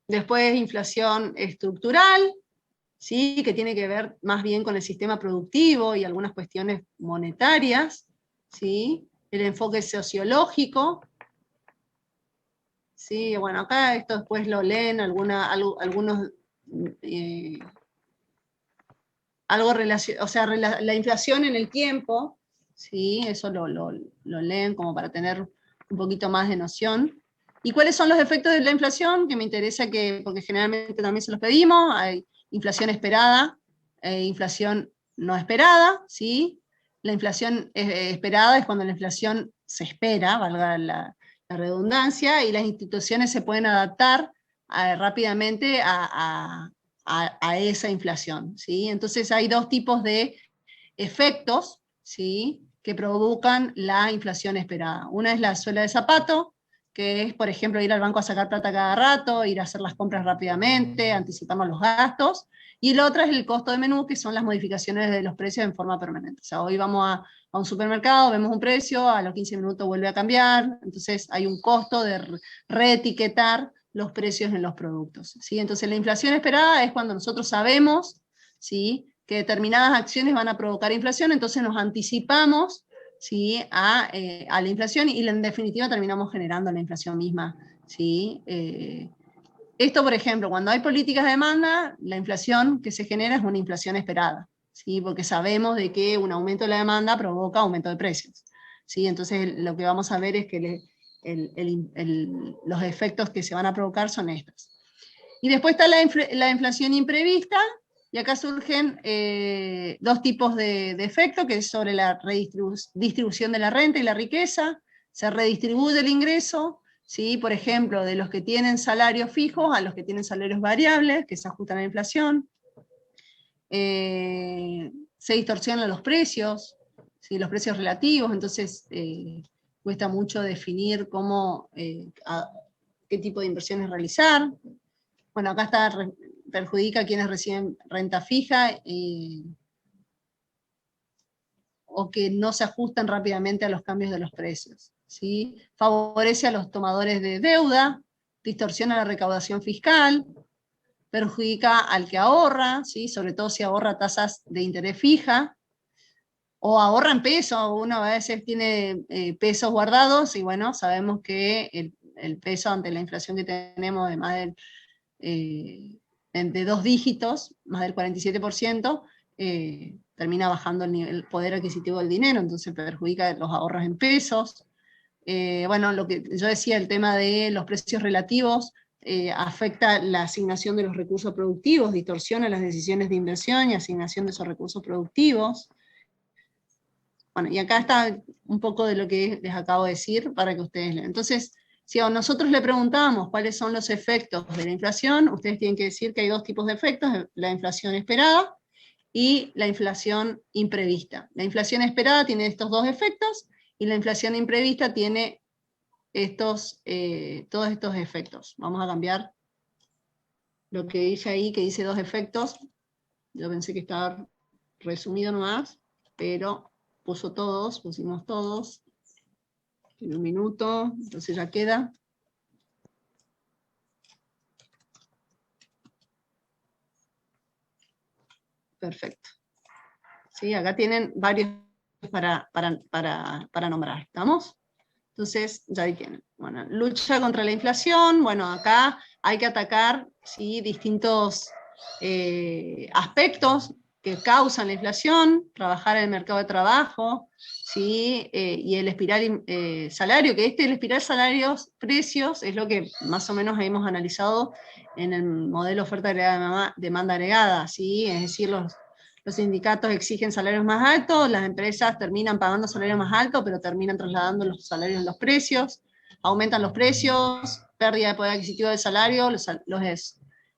Después inflación estructural, ¿sí? Que tiene que ver más bien con el sistema productivo y algunas cuestiones monetarias. ¿Sí? El enfoque sociológico. Sí, bueno, acá esto después lo leen algunos, o sea, la inflación en el tiempo, ¿sí? Eso lo leen como para tener un poquito más de noción. ¿Y cuáles son los efectos de la inflación? Que me interesa porque generalmente también se los pedimos. Hay inflación esperada, inflación no esperada, ¿sí? La inflación esperada es cuando la inflación se espera, valga la redundancia, y las instituciones se pueden adaptar rápidamente a esa inflación, ¿sí? Entonces hay dos tipos de efectos, ¿sí? Que provocan la inflación esperada. Una es la suela de zapato, que es, por ejemplo, ir al banco a sacar plata cada rato, ir a hacer las compras rápidamente, anticiparnos los gastos, y la otra es el costo de menú, que son las modificaciones de los precios en forma permanente. O sea, hoy vamos a un supermercado, vemos un precio, a los 15 minutos vuelve a cambiar, entonces hay un costo de reetiquetar los precios en los productos. ¿Sí? Entonces la inflación esperada es cuando nosotros sabemos, ¿sí?, que determinadas acciones van a provocar inflación, entonces nos anticipamos, ¿sí?, a la inflación y en definitiva terminamos generando la inflación misma. ¿Sí? Esto, por ejemplo, cuando hay políticas de demanda, la inflación que se genera es una inflación esperada, ¿sí? Porque sabemos de que un aumento de la demanda provoca aumento de precios. ¿Sí? Entonces lo que vamos a ver es que los efectos que se van a provocar son estos. Y después está la inflación imprevista, y acá surgen dos tipos de efectos, que es sobre la distribución de la renta y la riqueza. Se redistribuye el ingreso, ¿sí? Por ejemplo, de los que tienen salarios fijos a los que tienen salarios variables, que se ajustan a la inflación. Se distorsionan los precios, ¿sí? Los precios relativos, entonces cuesta mucho definir qué tipo de inversiones realizar. Bueno, acá perjudica a quienes reciben renta fija o que no se ajustan rápidamente a los cambios de los precios. ¿Sí? Favorece a los tomadores de deuda, distorsiona la recaudación fiscal, perjudica al que ahorra, ¿sí? Sobre todo si ahorra tasas de interés fija, o ahorra en pesos. Uno a veces tiene pesos guardados, y bueno, sabemos que el peso ante la inflación que tenemos de más de 2 dígitos, más del 47%, termina bajando el poder adquisitivo del dinero, entonces perjudica los ahorros en pesos. Bueno, lo que yo decía, el tema de los precios relativos, afecta la asignación de los recursos productivos, distorsiona las decisiones de inversión y asignación de esos recursos productivos. Bueno, y acá está un poco de lo que les acabo de decir para que ustedes lean. Entonces, si a nosotros le preguntamos cuáles son los efectos de la inflación, ustedes tienen que decir que hay dos tipos de efectos: la inflación esperada y la inflación imprevista. La inflación esperada tiene estos dos efectos, y la inflación imprevista tiene todos estos efectos. Vamos a cambiar lo que dice ahí, que dice dos efectos. Yo pensé que estaba resumido nomás, pero pusimos todos. En un minuto, entonces ya queda. Perfecto. ¿Sí? Acá tienen varios para nombrar, ¿estamos? Entonces, ya ahí tienen. Bueno, lucha contra la inflación. Bueno, acá hay que atacar, ¿sí?, distintos aspectos que causan la inflación, trabajar en el mercado de trabajo, ¿sí? Y el espiral salario, que el espiral salarios-precios es lo que más o menos hemos analizado en el modelo oferta agregada, demanda agregada, ¿sí? Es decir, los sindicatos exigen salarios más altos, las empresas terminan pagando salarios más altos, pero terminan trasladando los salarios en los precios, aumentan los precios, pérdida de poder adquisitivo del salario, los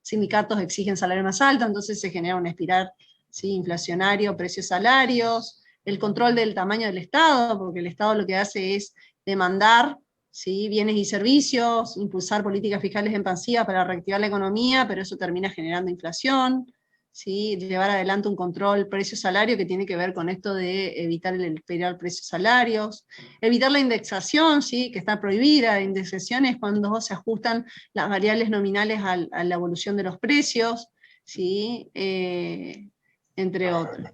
sindicatos exigen salarios más altos, entonces se genera una espiral, ¿sí? Inflacionario, precios salarios, el control del tamaño del Estado, porque el Estado lo que hace es demandar, ¿sí? Bienes y servicios, impulsar políticas fiscales expansivas para reactivar la economía, pero eso termina generando inflación, ¿sí? Llevar adelante un control precio-salario que tiene que ver con esto de evitar el espiral precios-salarios, evitar la indexación, ¿sí? Que está prohibida. La indexación es cuando se ajustan las variables nominales a la evolución de los precios, ¿sí? Entre otros.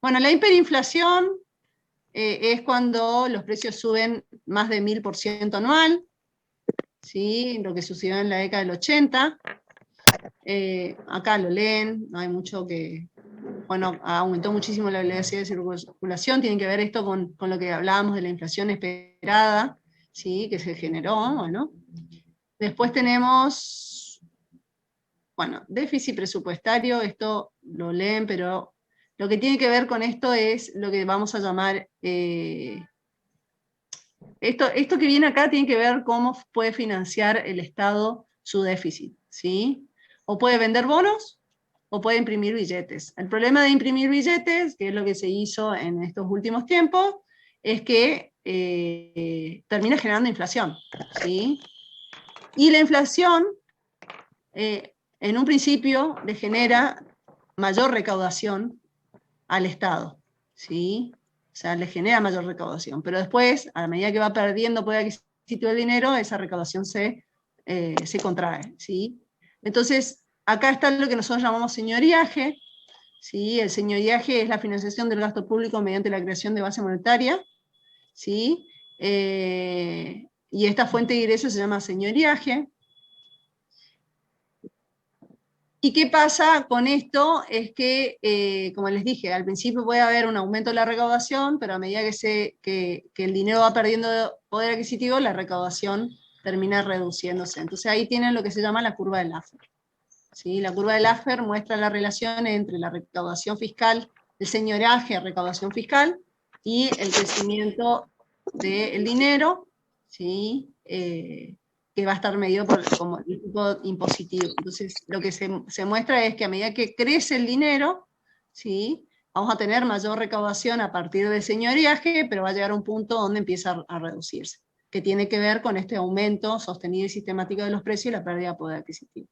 Bueno, la hiperinflación es cuando los precios suben más de 1000% anual, ¿sí? Lo que sucedió en la década del 80. Acá lo leen, no hay mucho que... Bueno, aumentó muchísimo la velocidad de circulación, tiene que ver esto con lo que hablábamos de la inflación esperada, ¿sí? Que se generó, bueno. Después tenemos, bueno, déficit presupuestario, esto lo leen, pero lo que tiene que ver con esto es lo que vamos a llamar... Esto que viene acá tiene que ver cómo puede financiar el Estado su déficit, ¿sí? O puede vender bonos, o puede imprimir billetes. El problema de imprimir billetes, que es lo que se hizo en estos últimos tiempos, es que termina generando inflación, ¿sí? Y la inflación, en un principio, le genera mayor recaudación al Estado, ¿sí? O sea, le genera mayor recaudación, pero después, a medida que va perdiendo poder adquisitivo del dinero, esa recaudación se contrae, ¿sí? Entonces, acá está lo que nosotros llamamos señoriaje, ¿sí? El señoriaje es la financiación del gasto público mediante la creación de base monetaria, ¿sí? Y esta fuente de ingresos se llama señoriaje. ¿Y qué pasa con esto? Es que, como les dije, al principio puede haber un aumento de la recaudación, pero a medida que el dinero va perdiendo poder adquisitivo, la recaudación termina reduciéndose. Entonces ahí tienen lo que se llama la curva de Laffer, ¿sí? La curva de Laffer muestra la relación entre la recaudación fiscal, el señoraje a recaudación fiscal, y el crecimiento del dinero, ¿sí? Que va a estar medido como el tipo impositivo. Entonces, lo que se muestra es que a medida que crece el dinero, ¿sí? Vamos a tener mayor recaudación a partir del señoriaje, pero va a llegar a un punto donde empieza a reducirse, que tiene que ver con este aumento sostenido y sistemático de los precios y la pérdida de poder adquisitivo.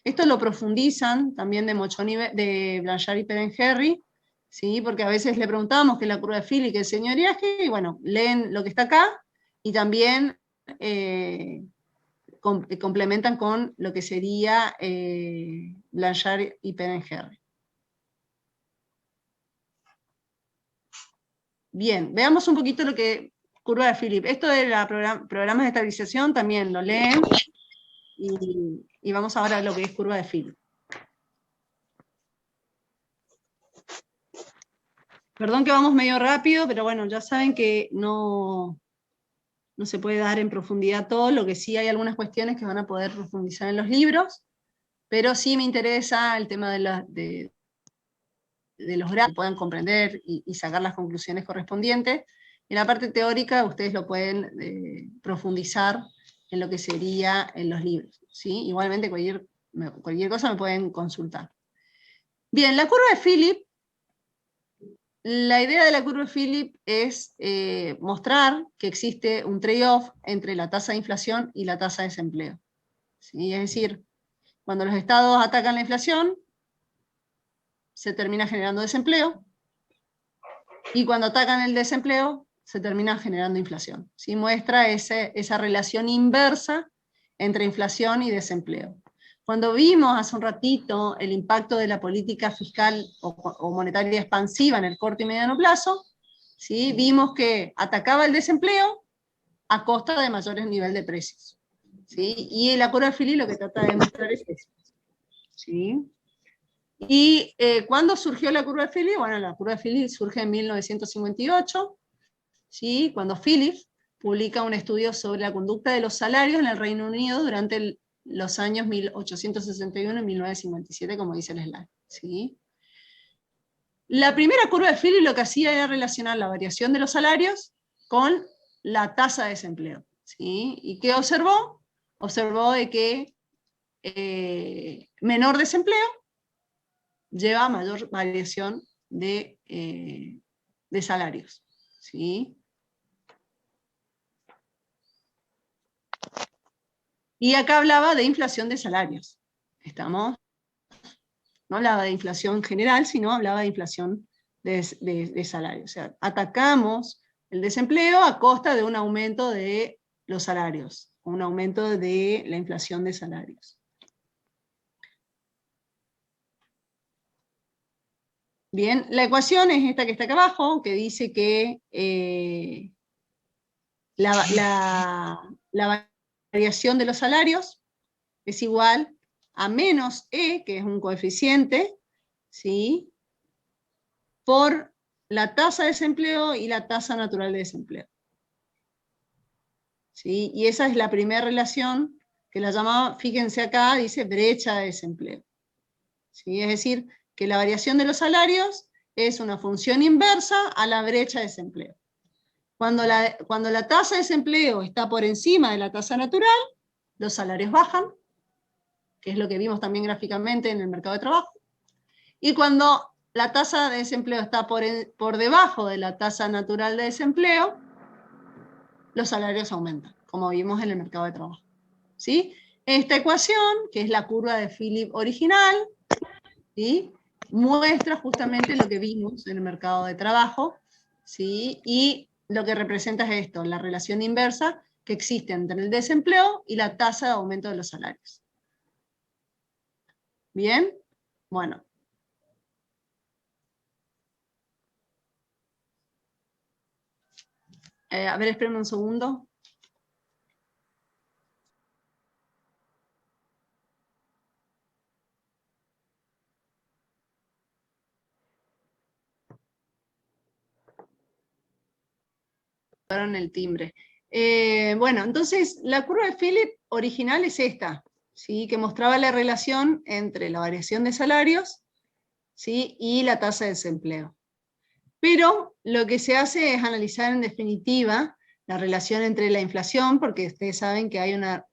Esto lo profundizan también de Blanchard y Perenherry, ¿sí? Porque a veces le preguntamos qué es la curva de Philip y qué es el señoriaje, y bueno, leen lo que está acá, y también complementan con lo que sería Blanchard y Perenherry. Bien, veamos un poquito lo que curva de Philip. Esto de los programas de estabilización también lo leen, y vamos ahora a lo que es curva de Philip. Perdón que vamos medio rápido, pero bueno, ya saben que no se puede dar en profundidad todo, lo que sí hay algunas cuestiones que van a poder profundizar en los libros, pero sí me interesa el tema de los gráficos, que puedan comprender y sacar las conclusiones correspondientes. En la parte teórica ustedes lo pueden profundizar en lo que sería en los libros, ¿sí? Igualmente cualquier cosa me pueden consultar. Bien, la curva de Philip. La idea de la curva de Philip es mostrar que existe un trade-off entre la tasa de inflación y la tasa de desempleo, ¿sí? Es decir, cuando los estados atacan la inflación, se termina generando desempleo, y cuando atacan el desempleo, se termina generando inflación, ¿sí? Muestra esa relación inversa entre inflación y desempleo. Cuando vimos hace un ratito el impacto de la política fiscal o monetaria expansiva en el corto y mediano plazo, ¿sí? Vimos que atacaba el desempleo a costa de mayores niveles de precios, ¿sí? Y la curva de Philip lo que trata de demostrar es eso, ¿sí? ¿Y cuándo surgió la curva de Phillips? Bueno, la curva de Phillips surge en 1958, ¿sí? Cuando Phillips publica un estudio sobre la conducta de los salarios en el Reino Unido durante los años 1861 y 1957, como dice el slide, ¿sí? La primera curva de Phillips lo que hacía era relacionar la variación de los salarios con la tasa de desempleo, ¿sí? ¿Y qué observó? Observó de que menor desempleo lleva a mayor variación de salarios, ¿sí? Y acá hablaba de inflación de salarios. ¿Estamos? No hablaba de inflación general, sino hablaba de inflación de salarios. O sea, atacamos el desempleo a costa de un aumento de los salarios, un aumento de la inflación de salarios. Bien, la ecuación es esta que está acá abajo, que dice que la variación de los salarios es igual a menos E, que es un coeficiente, ¿sí?, por la tasa de desempleo y la tasa natural de desempleo. ¿Sí? Y esa es la primera relación que la llamaba, fíjense acá, dice brecha de desempleo. ¿Sí? Es decir, que la variación de los salarios es una función inversa a la brecha de desempleo. Cuando la tasa de desempleo está por encima de la tasa natural, los salarios bajan, que es lo que vimos también gráficamente en el mercado de trabajo. Y cuando la tasa de desempleo está por debajo de la tasa natural de desempleo, los salarios aumentan, como vimos en el mercado de trabajo. ¿Sí? Esta ecuación, que es la curva de Phillips original, ¿sí?, muestra justamente lo que vimos en el mercado de trabajo, ¿sí?, y lo que representa es esto, la relación inversa que existe entre el desempleo y la tasa de aumento de los salarios. ¿Bien? Bueno. A ver, espérenme un segundo. El timbre. Bueno, entonces la curva de Phillips original es esta, ¿sí?, que mostraba la relación entre la variación de salarios, ¿sí?, y la tasa de desempleo. Pero lo que se hace es analizar en definitiva la relación entre la inflación, porque ustedes saben que hay una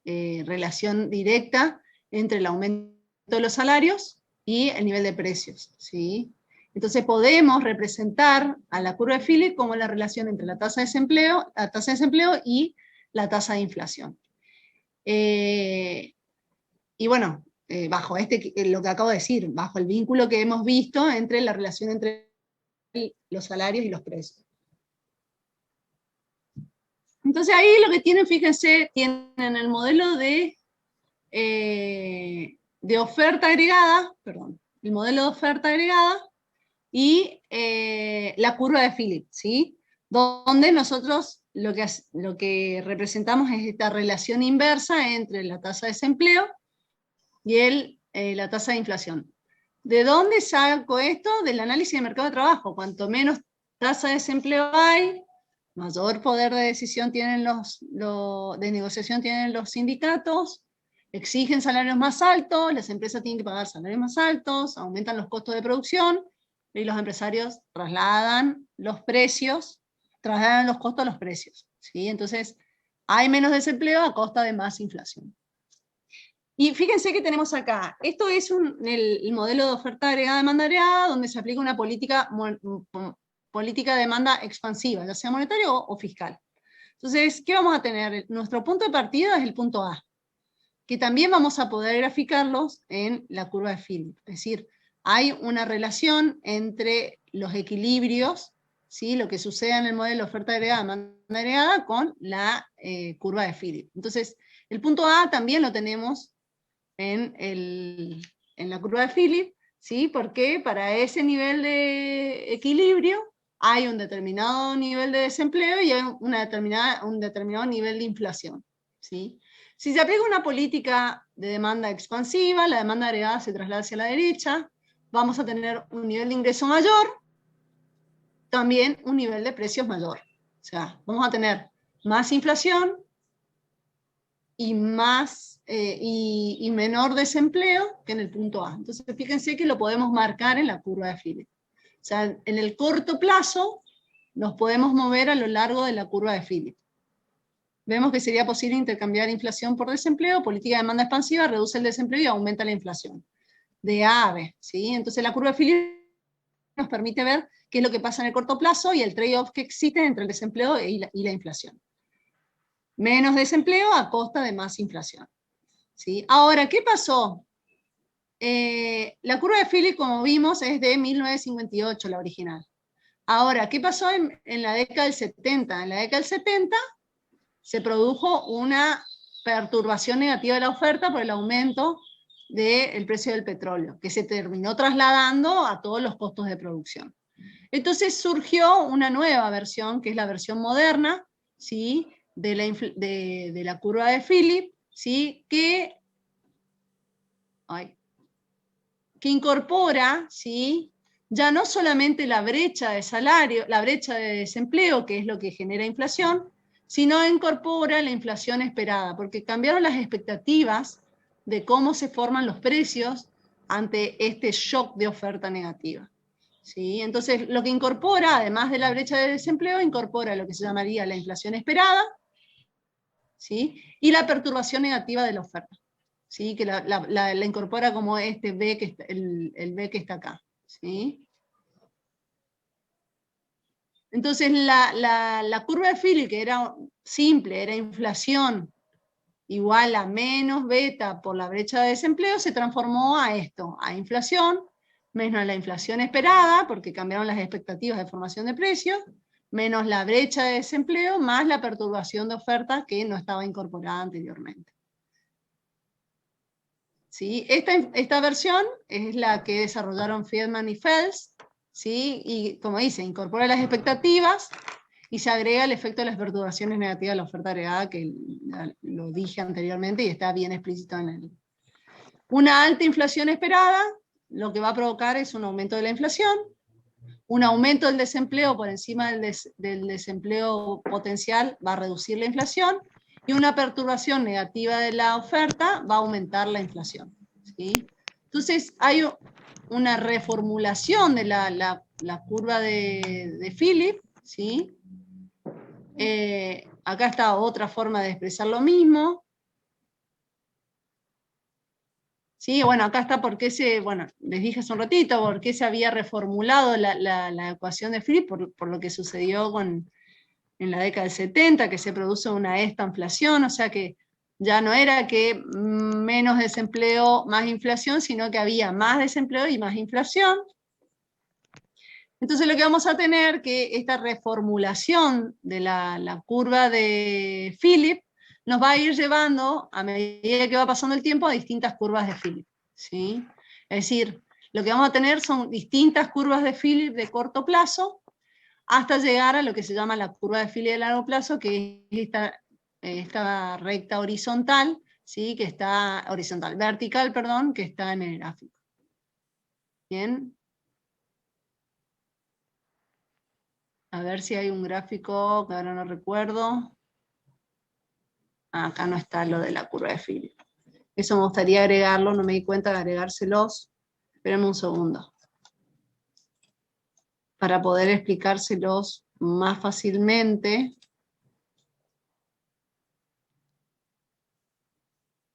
relación directa entre el aumento de los salarios y el nivel de precios, ¿sí? Entonces podemos representar a la curva de Phillips como la relación entre la tasa de desempleo y la tasa de inflación. Y bueno, bajo lo que acabo de decir, bajo el vínculo que hemos visto entre la relación entre los salarios y los precios. Entonces ahí lo que tienen, fíjense, tienen el modelo de oferta agregada, perdón, el modelo de oferta agregada y la curva de Phillips, ¿sí?, donde nosotros lo que representamos es esta relación inversa entre la tasa de desempleo y la tasa de inflación. ¿De dónde saco esto? Del análisis de mercado de trabajo. Cuanto menos tasa de desempleo hay, mayor poder de decisión tienen de negociación tienen los sindicatos, exigen salarios más altos, las empresas tienen que pagar salarios más altos, aumentan los costos de producción, y los empresarios trasladan los costos a los precios, ¿sí? Entonces, hay menos desempleo a costa de más inflación. Y fíjense que tenemos acá, esto es el modelo de oferta agregada, demanda agregada, donde se aplica una política de demanda expansiva, ya sea monetaria o fiscal. Entonces, ¿qué vamos a tener? Nuestro punto de partida es el punto A, que también vamos a poder graficarlos en la curva de Phillips. Es decir, hay una relación entre los equilibrios, ¿sí?, lo que sucede en el modelo de oferta agregada, demanda agregada, con la curva de Phillips. Entonces, el punto A también lo tenemos en la curva de Phillips, ¿sí?, porque para ese nivel de equilibrio hay un determinado nivel de desempleo y hay un determinado nivel de inflación. ¿sí? Si se aplica una política de demanda expansiva, la demanda agregada se traslada hacia la derecha, vamos a tener un nivel de ingreso mayor, también un nivel de precios mayor. O sea, vamos a tener más inflación y, y menor desempleo que en el punto A. Entonces, fíjense que lo podemos marcar en la curva de Philip. O sea, en el corto plazo nos podemos mover a lo largo de la curva de Philip. Vemos que sería posible intercambiar inflación por desempleo, política de demanda expansiva reduce el desempleo y aumenta la inflación. De A a B, ¿sí? Entonces la curva de Philip nos permite ver qué es lo que pasa en el corto plazo y el trade-off que existe entre el desempleo y la inflación. Menos desempleo a costa de más inflación, ¿sí? Ahora, ¿qué pasó? La curva de Philip, como vimos, es de 1958, la original. Ahora, ¿qué pasó en la década del 70? En la década del 70 se produjo una perturbación negativa de la oferta por el aumento del precio del petróleo, que se terminó trasladando a todos los costos de producción. Entonces surgió una nueva versión, que es la versión moderna, ¿sí? de la curva de Philip, ¿sí? que incorpora, ¿sí? ya no solamente la brecha de salario, la brecha de desempleo, que es lo que genera inflación, sino incorpora la inflación esperada, porque cambiaron las expectativas de cómo se forman los precios ante este shock de oferta negativa. ¿Sí? Entonces, lo que incorpora, además de la brecha de desempleo, incorpora lo que se llamaría la inflación esperada, ¿sí? y la perturbación negativa de la oferta. ¿Sí? Que la incorpora como este B que está, el B que está acá. ¿Sí? Entonces la curva de Philip, que era simple, era inflación igual a menos beta por la brecha de desempleo, se transformó a esto, a inflación, menos la inflación esperada, porque cambiaron las expectativas de formación de precios, menos la brecha de desempleo, más la perturbación de oferta que no estaba incorporada anteriormente. ¿Sí? Esta versión es la que desarrollaron Friedman y Fels, ¿sí? y como dice, incorpora las expectativas y se agrega el efecto de las perturbaciones negativas de la oferta agregada, que lo dije anteriormente y está bien explícito en él. Una alta inflación esperada, lo que va a provocar es un aumento de la inflación, un aumento del desempleo por encima del desempleo potencial va a reducir la inflación, y una perturbación negativa de la oferta va a aumentar la inflación. ¿Sí? Entonces hay una reformulación de la curva de Philip, ¿sí? Acá está otra forma de expresar lo mismo. Sí, bueno, acá está porque bueno, les dije hace un ratito, por qué se había reformulado la ecuación de Philip, por lo que sucedió en la década del 70, que se produce una estanflación, o sea que ya no era que menos desempleo, más inflación, sino que había más desempleo y más inflación. Entonces lo que vamos a tener que esta reformulación de la curva de Philip nos va a ir llevando, a medida que va pasando el tiempo, a distintas curvas de Philip. ¿Sí? Es decir, lo que vamos a tener son distintas curvas de Philip de corto plazo, hasta llegar a lo que se llama la curva de Philip de largo plazo, que es esta recta horizontal, ¿sí? que está vertical, perdón, que está en el gráfico. Bien. A ver si hay un gráfico que ahora no recuerdo. Acá no está lo de la curva de Philip. Eso me gustaría agregarlo, no me di cuenta de agregárselos. Espérenme un segundo. Para poder explicárselos más fácilmente.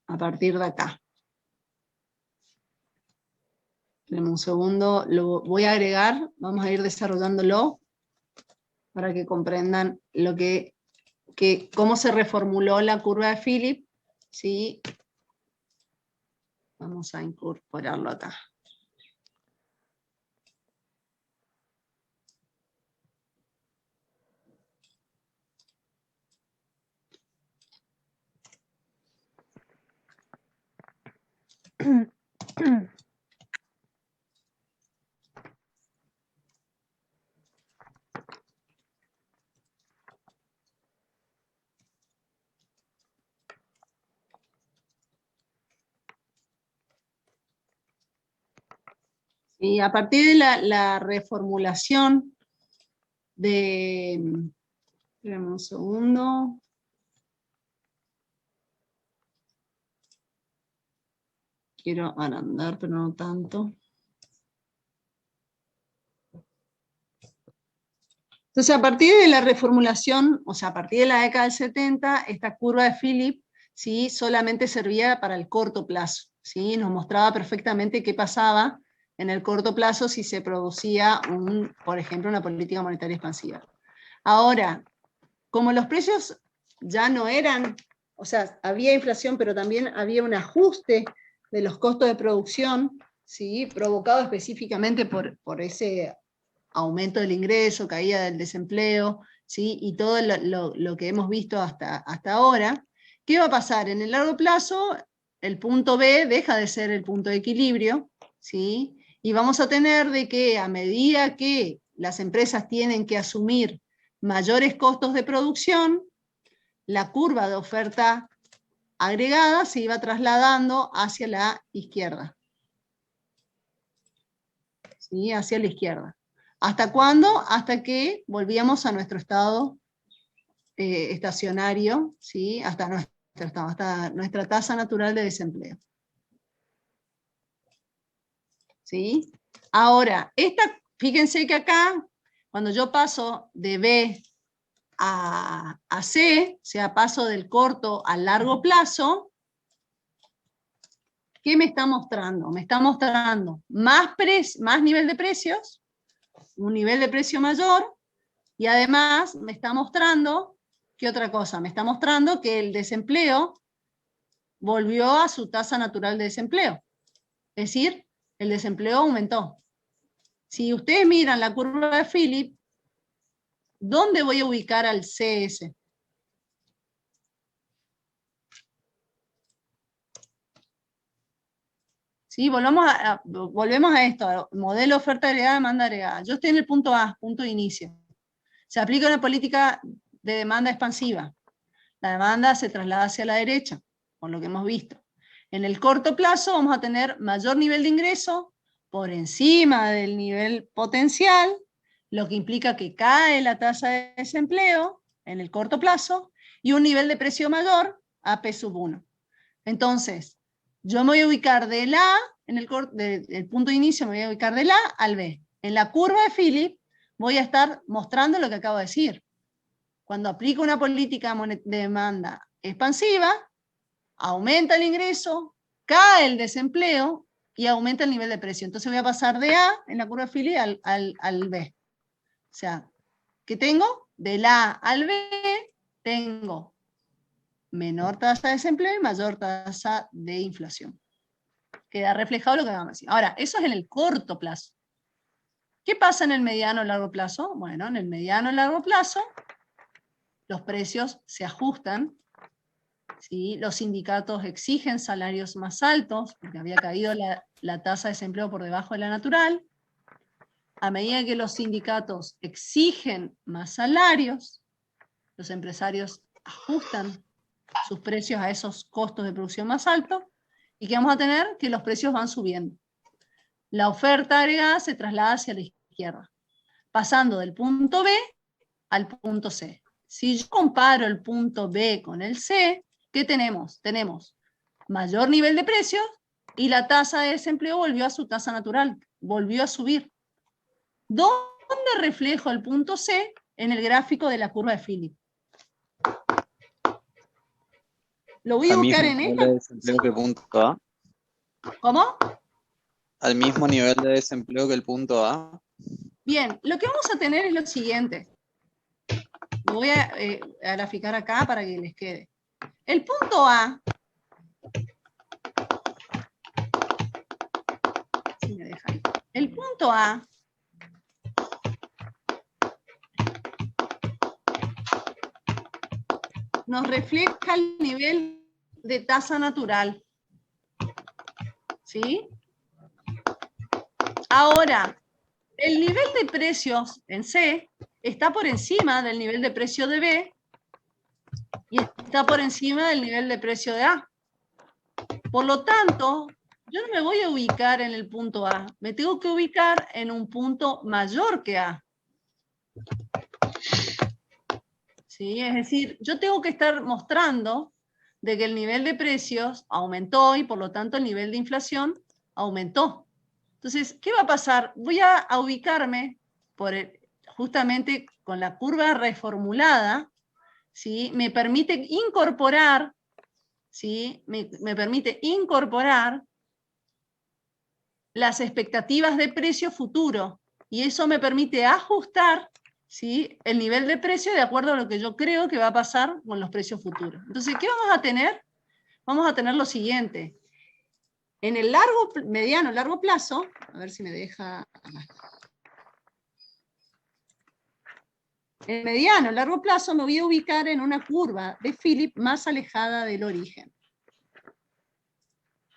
A partir de acá. Espérenme un segundo, lo voy a agregar, vamos a ir desarrollándolo para que comprendan cómo se reformuló la curva de Philip. ¿Sí? Vamos a incorporarlo acá. Y a partir de la reformulación de... Espérame un segundo. Quiero agrandar, pero no tanto. Entonces, a partir de la reformulación, o sea, a partir de la década del 70, esta curva de Philip, ¿sí?, solamente servía para el corto plazo, ¿sí? Nos mostraba perfectamente qué pasaba en el corto plazo si se producía, por ejemplo, una política monetaria expansiva. Ahora, como los precios ya no eran, o sea, había inflación, pero también había un ajuste de los costos de producción, ¿sí?, provocado específicamente por ese aumento del ingreso, caída del desempleo, ¿sí?, y todo lo que hemos visto hasta ahora. ¿Qué va a pasar? En el largo plazo, el punto B deja de ser el punto de equilibrio, ¿sí?, y vamos a tener de que a medida que las empresas tienen que asumir mayores costos de producción, la curva de oferta agregada se iba trasladando hacia la izquierda. ¿Sí? Hacia la izquierda. ¿Hasta cuándo? Hasta que volvíamos a nuestro estado estacionario, ¿sí?, hasta nuestra tasa natural de desempleo. ¿Sí? Ahora, fíjense que acá, cuando yo paso de B a C, o sea, paso del corto al largo plazo, ¿qué me está mostrando? Me está mostrando más nivel de precios, un nivel de precio mayor, y además me está mostrando, ¿qué otra cosa? Me está mostrando que el desempleo volvió a su tasa natural de desempleo. Es decir, el desempleo aumentó. Si ustedes miran la curva de Philip, ¿dónde voy a ubicar al CS? ¿Sí? Volvemos a esto, modelo oferta agregada, demanda agregada. Yo estoy en el punto A, punto de inicio. Se aplica una política de demanda expansiva. La demanda se traslada hacia la derecha, por lo que hemos visto. En el corto plazo vamos a tener mayor nivel de ingreso por encima del nivel potencial, lo que implica que cae la tasa de desempleo en el corto plazo y un nivel de precio mayor a P1. Entonces, yo me voy a ubicar del A, del punto de inicio me voy a ubicar del A al B. En la curva de Philip voy a estar mostrando lo que acabo de decir. Cuando aplico una política de demanda expansiva, aumenta el ingreso, cae el desempleo y aumenta el nivel de precio. Entonces voy a pasar de A en la curva de Philip al B. O sea, ¿qué tengo? Del A al B tengo menor tasa de desempleo y mayor tasa de inflación. Queda reflejado lo que vamos a decir. Ahora, eso es en el corto plazo. ¿Qué pasa en el mediano y largo plazo? Bueno, en el mediano y largo plazo, los precios se ajustan, ¿sí? Los sindicatos exigen salarios más altos, porque había caído la tasa de desempleo por debajo de la natural. A medida que los sindicatos exigen más salarios, los empresarios ajustan sus precios a esos costos de producción más altos, y que vamos a tener que los precios van subiendo. La oferta agregada se traslada hacia la izquierda, pasando del punto B al punto C. Si yo comparo el punto B con el C, ¿qué tenemos? Tenemos mayor nivel de precios y la tasa de desempleo volvió a su tasa natural, volvió a subir. ¿Dónde reflejo el punto C? En el gráfico de la curva de Philip. Lo voy a Al buscar mismo en nivel de esta. desempleo que el punto A. ¿Cómo? Al mismo nivel de desempleo que el punto A. Bien, lo que vamos a tener es lo siguiente. Lo voy a graficar acá para que les quede. El punto A, si me deja ahí. El punto A nos refleja el nivel de tasa natural. ¿Sí? Ahora, el nivel de precios en C está por encima del nivel de precio de B y está por encima del nivel de precio de A. Por lo tanto, yo no me voy a ubicar en el punto A, me tengo que ubicar en un punto mayor que A. ¿Sí? Es decir, yo tengo que estar mostrando de que el nivel de precios aumentó y por lo tanto el nivel de inflación aumentó. Entonces, ¿qué va a pasar? Voy a ubicarme justamente con la curva reformulada, ¿sí? Me permite incorporar, ¿sí? Me permite incorporar las expectativas de precio futuro, y eso me permite ajustar, ¿sí?, el nivel de precio de acuerdo a lo que yo creo que va a pasar con los precios futuros. Entonces, ¿qué vamos a tener? Vamos a tener lo siguiente. En el mediano, largo plazo, a ver si me deja... En el mediano, largo plazo me voy a ubicar en una curva de Philip más alejada del origen.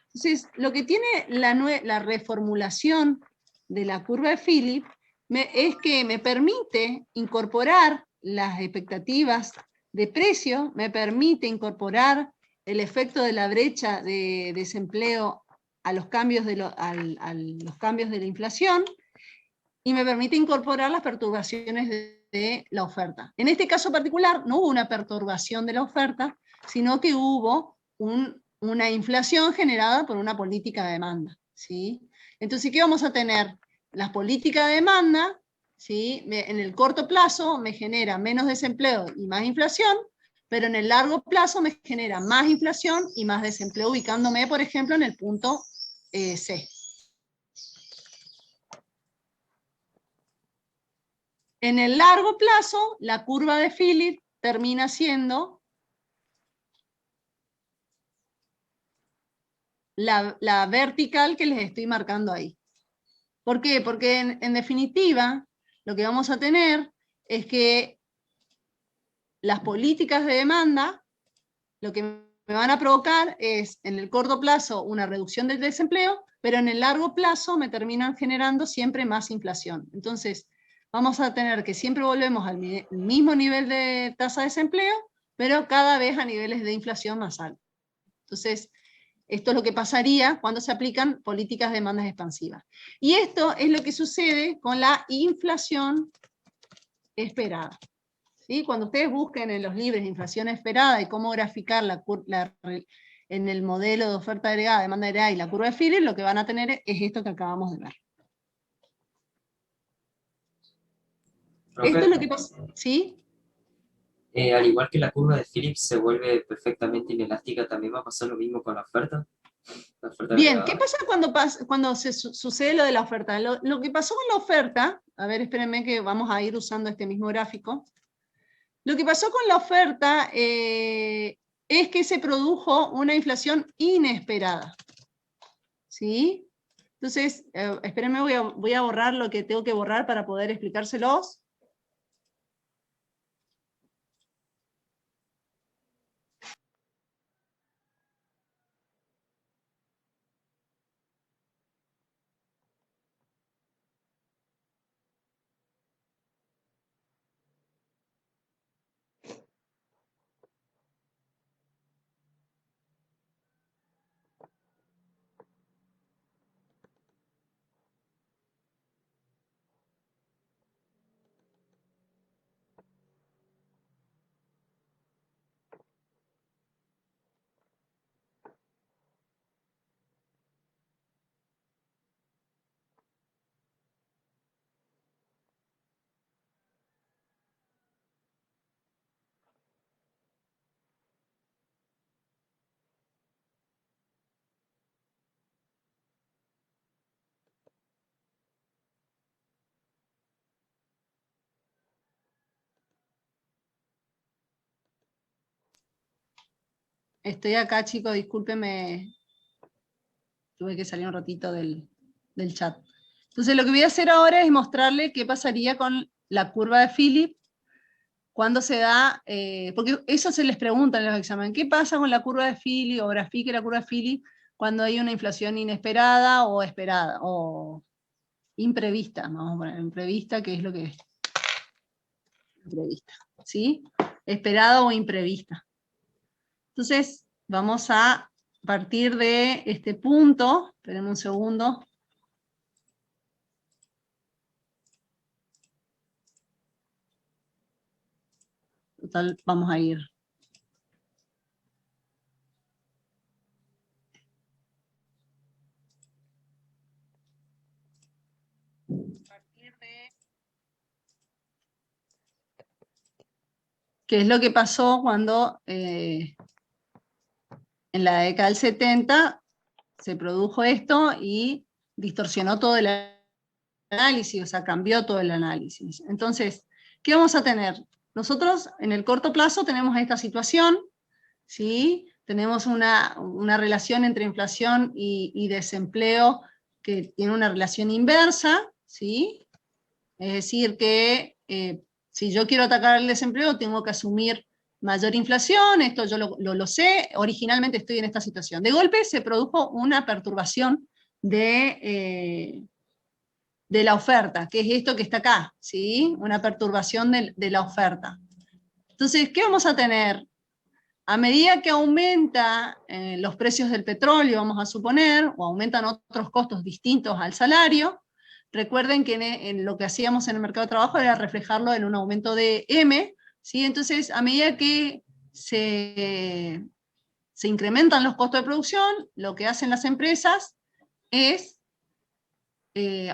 Entonces, lo que tiene la reformulación de la curva de Philip es que me permite incorporar las expectativas de precio, me permite incorporar el efecto de la brecha de desempleo a los cambios de la inflación, y me permite incorporar las perturbaciones de la oferta. En este caso particular no hubo una perturbación de la oferta, sino que hubo una inflación generada por una política de demanda, ¿sí? Entonces, ¿qué vamos a tener? Las políticas de demanda, ¿sí?, en el corto plazo me genera menos desempleo y más inflación, pero en el largo plazo me genera más inflación y más desempleo, ubicándome, por ejemplo, en el punto C. En el largo plazo, la curva de Philip termina siendo la vertical que les estoy marcando ahí. ¿Por qué? Porque en definitiva, lo que vamos a tener es que las políticas de demanda, lo que me van a provocar es, en el corto plazo, una reducción del desempleo, pero en el largo plazo me terminan generando siempre más inflación. Entonces, vamos a tener que siempre volvemos al mismo nivel de tasa de desempleo, pero cada vez a niveles de inflación más altos. Entonces, esto es lo que pasaría cuando se aplican políticas de demandas expansivas. Y esto es lo que sucede con la inflación esperada. ¿Sí? Cuando ustedes busquen en los libros inflación esperada y cómo graficar en el modelo de oferta agregada, demanda agregada y la curva de Philip, lo que van a tener es esto que acabamos de ver. Profe, Esto es lo que pasa, ¿sí? al igual que la curva de Phillips se vuelve perfectamente inelástica, ¿también va a pasar lo mismo con la oferta? Bien, ¿qué pasa cuando sucede lo de la oferta? Lo que pasó con la oferta, a ver, espérenme que vamos a ir usando este mismo gráfico. Lo que pasó con la oferta es que se produjo una inflación inesperada. ¿Sí? Entonces, espérenme, voy a borrar lo que tengo que borrar para poder explicárselos. Estoy acá, chicos, discúlpenme. Tuve que salir un ratito del chat. Entonces, lo que voy a hacer ahora es mostrarle qué pasaría con la curva de Philip cuando se da, porque eso se les pregunta en los exámenes, ¿qué pasa con la curva de Philip o grafique la curva de Philip cuando hay una inflación inesperada o esperada, o imprevista? Vamos a poner imprevista, que es lo que es. Imprevista, ¿sí? Esperada o imprevista. Entonces, vamos a a partir de este punto, espérenme un segundo. Total, vamos a ir. ¿Qué es lo que pasó cuando en la década del 70 se produjo esto y distorsionó todo el análisis, o sea, cambió todo el análisis? Entonces, ¿qué vamos a tener? Nosotros en el corto plazo tenemos esta situación, ¿sí? Tenemos una relación entre inflación y desempleo que tiene una relación inversa, ¿sí? Es decir, que si yo quiero atacar el desempleo, tengo que asumir mayor inflación, esto yo lo sé, originalmente estoy en esta situación. De golpe se produjo una perturbación de la oferta, que es esto que está acá, ¿sí? Una perturbación de la oferta. Entonces, ¿qué vamos a tener? A medida que aumentan los precios del petróleo, vamos a suponer, o aumentan otros costos distintos al salario, recuerden que en lo que hacíamos en el mercado de trabajo era reflejarlo en un aumento de M, ¿sí? Entonces, a medida que se incrementan los costos de producción, lo que hacen las empresas es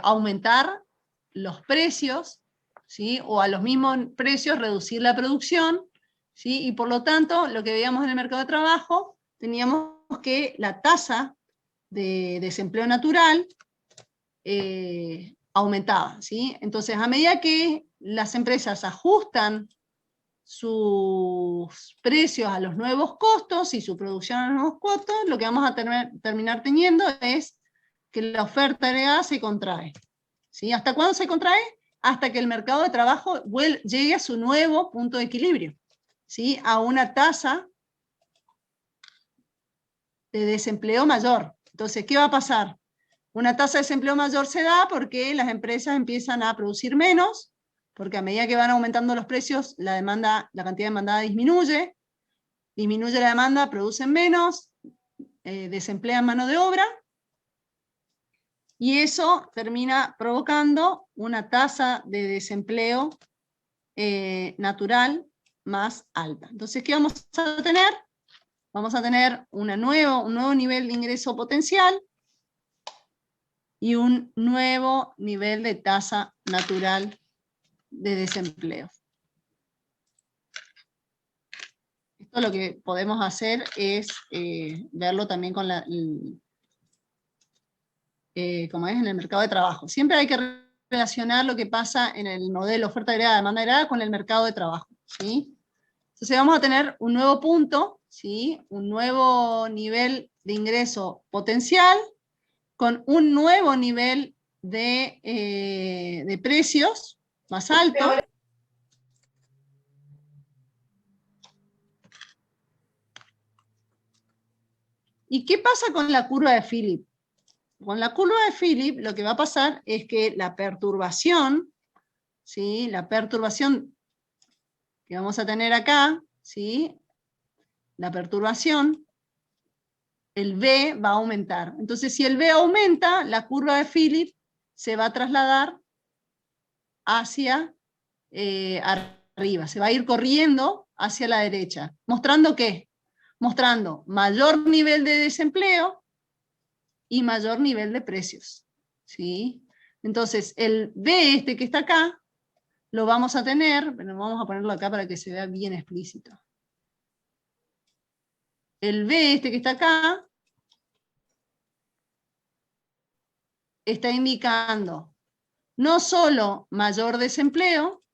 aumentar los precios, ¿sí? O a los mismos precios reducir la producción, ¿sí? Y por lo tanto, lo que veíamos en el mercado de trabajo, teníamos que la tasa de desempleo natural aumentaba, ¿sí? Entonces, a medida que las empresas ajustan sus precios a los nuevos costos y su producción a los nuevos costos, lo que vamos a terminar teniendo es que la oferta agregada se contrae, ¿sí? ¿Hasta cuándo se contrae? Hasta que el mercado de trabajo llegue a su nuevo punto de equilibrio, ¿sí? A una tasa de desempleo mayor. Entonces, ¿qué va a pasar? Una tasa de desempleo mayor se da porque las empresas empiezan a producir menos, porque a medida que van aumentando los precios, la cantidad demandada disminuye la demanda, producen menos, desemplean mano de obra, y eso termina provocando una tasa de desempleo natural más alta. Entonces, ¿qué vamos a tener? Vamos a tener un nuevo nivel de ingreso potencial y un nuevo nivel de tasa natural de desempleo. Esto lo que podemos hacer es verlo también con como es en el mercado de trabajo. Siempre hay que relacionar lo que pasa en el modelo oferta agregada, demanda agregada con el mercado de trabajo, ¿sí? Entonces vamos a tener un nuevo punto, ¿sí? Un nuevo nivel de ingreso potencial con un nuevo nivel de precios más alto. ¿Y qué pasa con la curva de Philip? Con la curva de Philip lo que va a pasar es que la perturbación, ¿sí? La perturbación que vamos a tener acá, ¿sí? La perturbación, el B va a aumentar. Entonces, si el B aumenta, la curva de Philip se va a trasladar hacia arriba, se va a ir corriendo hacia la derecha. ¿Mostrando qué? Mostrando mayor nivel de desempleo y mayor nivel de precios, ¿sí? Entonces, el B este que está acá, lo vamos a tener, pero vamos a ponerlo acá para que se vea bien explícito. El B este que está acá, está indicando no solo mayor desempleo,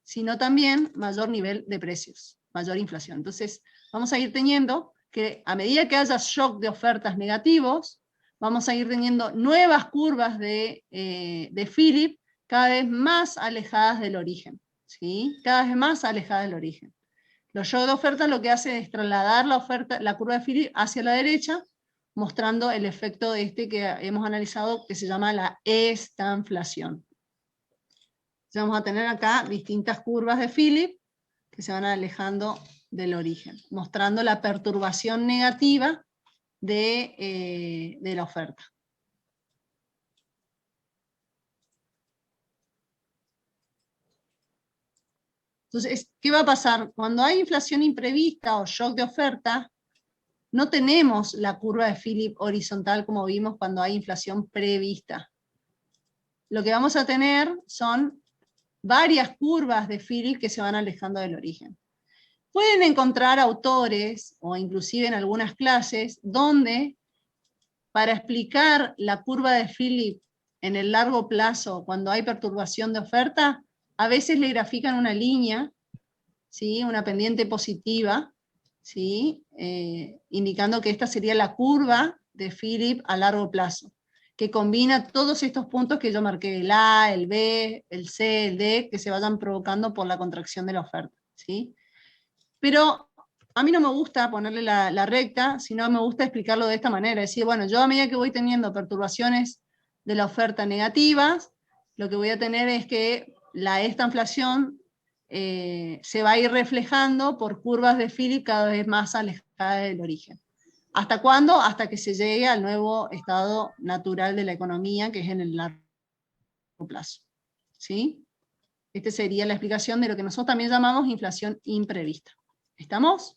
sino también mayor nivel de precios, mayor inflación. Entonces, vamos a ir teniendo que a medida que haya shock de ofertas negativos, vamos a ir teniendo nuevas curvas de Philip cada vez más alejadas del origen, ¿sí? Cada vez más alejadas del origen. Los shock de ofertas lo que hace es trasladar la curva de Philip hacia la derecha, mostrando el efecto de este que hemos analizado, que se llama la estanflación. Vamos a tener acá distintas curvas de Philip que se van alejando del origen, mostrando la perturbación negativa de la oferta. Entonces, ¿qué va a pasar? Cuando hay inflación imprevista o shock de oferta, no tenemos la curva de Philip horizontal como vimos cuando hay inflación prevista. Lo que vamos a tener son varias curvas de Philip que se van alejando del origen. Pueden encontrar autores, o inclusive en algunas clases, donde para explicar la curva de Philip en el largo plazo, cuando hay perturbación de oferta, a veces le grafican una línea, ¿sí? Una pendiente positiva, ¿sí? Indicando que esta sería la curva de Philip a largo plazo, que combina todos estos puntos que yo marqué, el A, el B, el C, el D, que se vayan provocando por la contracción de la oferta, ¿sí? Pero a mí no me gusta ponerle la recta, sino me gusta explicarlo de esta manera, es decir, bueno, yo a medida que voy teniendo perturbaciones de la oferta negativas, lo que voy a tener es que esta inflación se va a ir reflejando por curvas de Philip cada vez más alejadas del origen. ¿Hasta cuándo? Hasta que se llegue al nuevo estado natural de la economía, que es en el largo plazo. ¿Sí? Esta sería la explicación de lo que nosotros también llamamos inflación imprevista. ¿Estamos?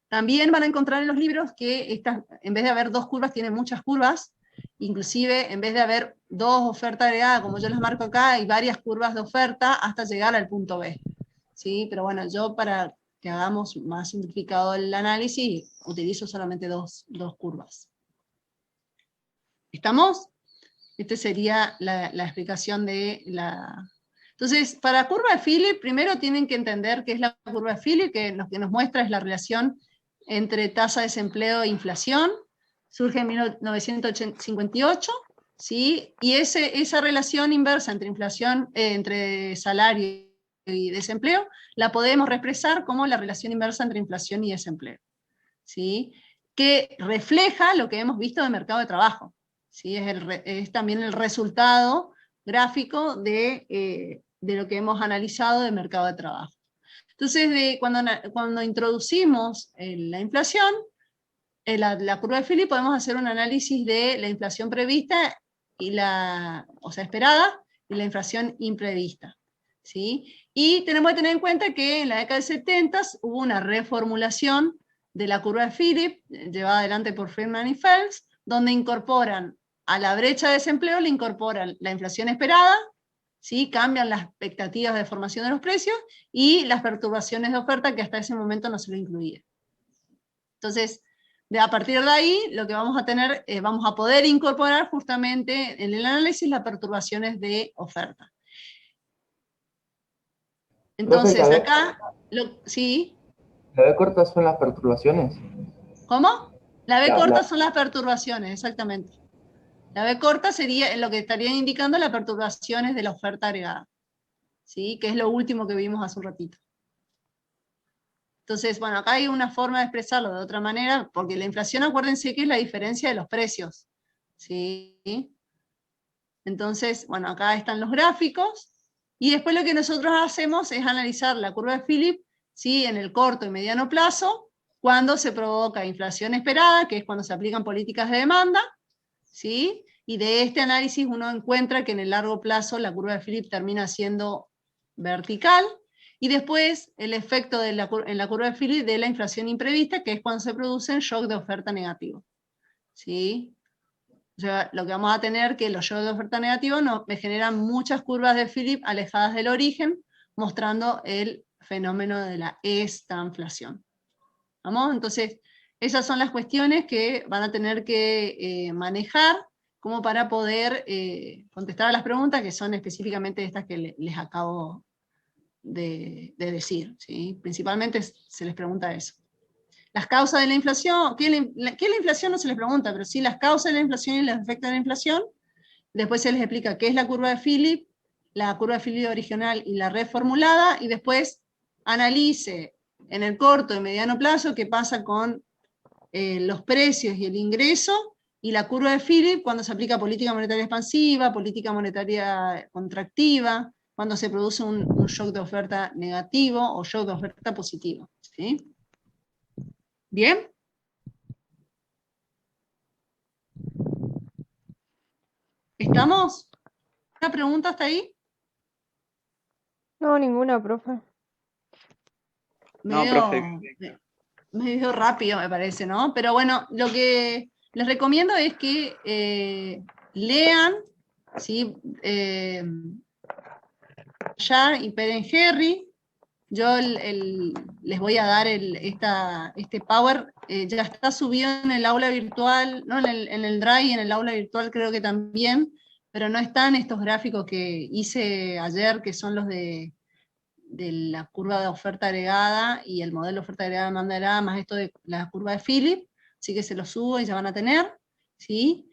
También van a encontrar en los libros que en vez de haber dos curvas, tienen muchas curvas. Inclusive, en vez de haber dos ofertas agregadas, como yo las marco acá, hay varias curvas de oferta hasta llegar al punto B. ¿Sí? Pero bueno, yo para que hagamos más simplificado el análisis, utilizo solamente dos curvas. ¿Estamos? Esta sería la explicación de la... Entonces, para curva de Philip, primero tienen que entender qué es la curva de Philip, que lo que nos muestra es la relación entre tasa de desempleo e inflación. Surge en 1958, ¿sí? Y esa relación inversa entre inflación, entre salario y desempleo, la podemos expresar como la relación inversa entre inflación y desempleo, ¿sí? Que refleja lo que hemos visto del mercado de trabajo, ¿sí? Es también el resultado gráfico de lo que hemos analizado del mercado de trabajo. Entonces, cuando introducimos la inflación, la curva de Philip, podemos hacer un análisis de la inflación prevista, esperada, y la inflación imprevista, ¿sí? Y tenemos que tener en cuenta que en la década de 70 hubo una reformulación de la curva de Philip, llevada adelante por Friedman y Phelps, donde incorporan a la brecha de desempleo, le incorporan la inflación esperada, ¿sí? Cambian las expectativas de formación de los precios, y las perturbaciones de oferta que hasta ese momento no se lo incluía. Entonces, a partir de ahí, lo que vamos a tener, vamos a poder incorporar justamente en el análisis las perturbaciones de oferta. Entonces, acá, ¿sí? ¿La B corta son las perturbaciones? ¿Cómo? La B corta son las perturbaciones, exactamente. La B corta sería lo que estarían indicando las perturbaciones de la oferta agregada, ¿sí? Que es lo último que vimos hace un ratito. Entonces, bueno, acá hay una forma de expresarlo de otra manera, porque la inflación, acuérdense que es la diferencia de los precios, ¿sí? Entonces, bueno, acá están los gráficos, y después lo que nosotros hacemos es analizar la curva de Philip, ¿sí? En el corto y mediano plazo, cuando se provoca inflación esperada, que es cuando se aplican políticas de demanda, ¿sí? Y de este análisis uno encuentra que en el largo plazo la curva de Philip termina siendo vertical, y después el efecto en la curva de Philip de la inflación imprevista, que es cuando se producen shock de oferta negativo, ¿sí? O sea, lo que vamos a tener que los shocks de oferta negativa me generan muchas curvas de Philip alejadas del origen, mostrando el fenómeno de la estanflación. ¿Vamos? Entonces, esas son las cuestiones que van a tener que manejar como para poder contestar a las preguntas, que son específicamente estas que les acabo de decir, ¿sí? Principalmente se les pregunta eso. Las causas de la inflación, ¿qué es la inflación? No se les pregunta, pero sí las causas de la inflación y los efectos de la inflación. Después se les explica qué es la curva de Philip original y la reformulada, y después analice en el corto y mediano plazo qué pasa con los precios y el ingreso, y la curva de Philip cuando se aplica política monetaria expansiva, política monetaria contractiva, cuando se produce un shock de oferta negativo o shock de oferta positivo. ¿Sí? ¿Bien? ¿Estamos? ¿Una pregunta hasta ahí? No, ninguna, profe. No, profe. Medio rápido me parece, ¿no? Pero bueno, lo que les recomiendo es que lean, ¿sí? Ya y Peren Harry. Yo les voy a dar este Power, ya está subido en el aula virtual, ¿no? En el Drive y en el aula virtual creo que también, pero no están estos gráficos que hice ayer, que son los de la curva de oferta agregada y el modelo de oferta agregada demanda agregada, más esto de la curva de Philip, así que se los subo y ya van a tener, ¿sí?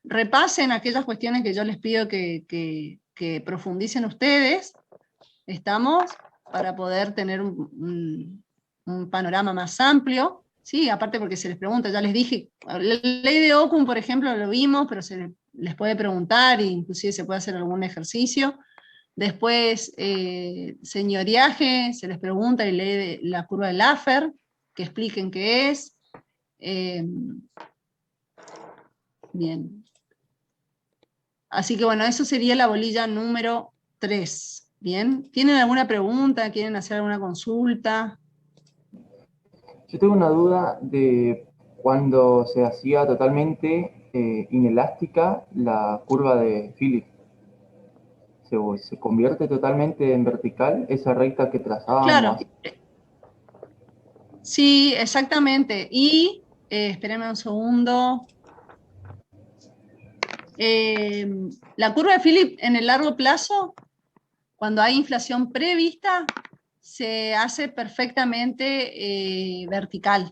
Repasen aquellas cuestiones que yo les pido que profundicen ustedes, ¿estamos? Para poder tener un panorama más amplio, ¿sí? Aparte porque se les pregunta, ya les dije, la ley de Ockham, por ejemplo, lo vimos, pero se les puede preguntar, e inclusive se puede hacer algún ejercicio. Después, señoriaje, se les pregunta y lee la curva de Laffer, que expliquen qué es. Bien. Así que bueno, eso sería la bolilla número 3. Bien. ¿Tienen alguna pregunta? ¿Quieren hacer alguna consulta? Yo tengo una duda de cuando se hacía totalmente inelástica la curva de Philip. ¿Se convierte totalmente en vertical esa recta que trazábamos? Claro. Sí, exactamente. Y, espérenme un segundo. La curva de Philip en el largo plazo, cuando hay inflación prevista, se hace perfectamente vertical.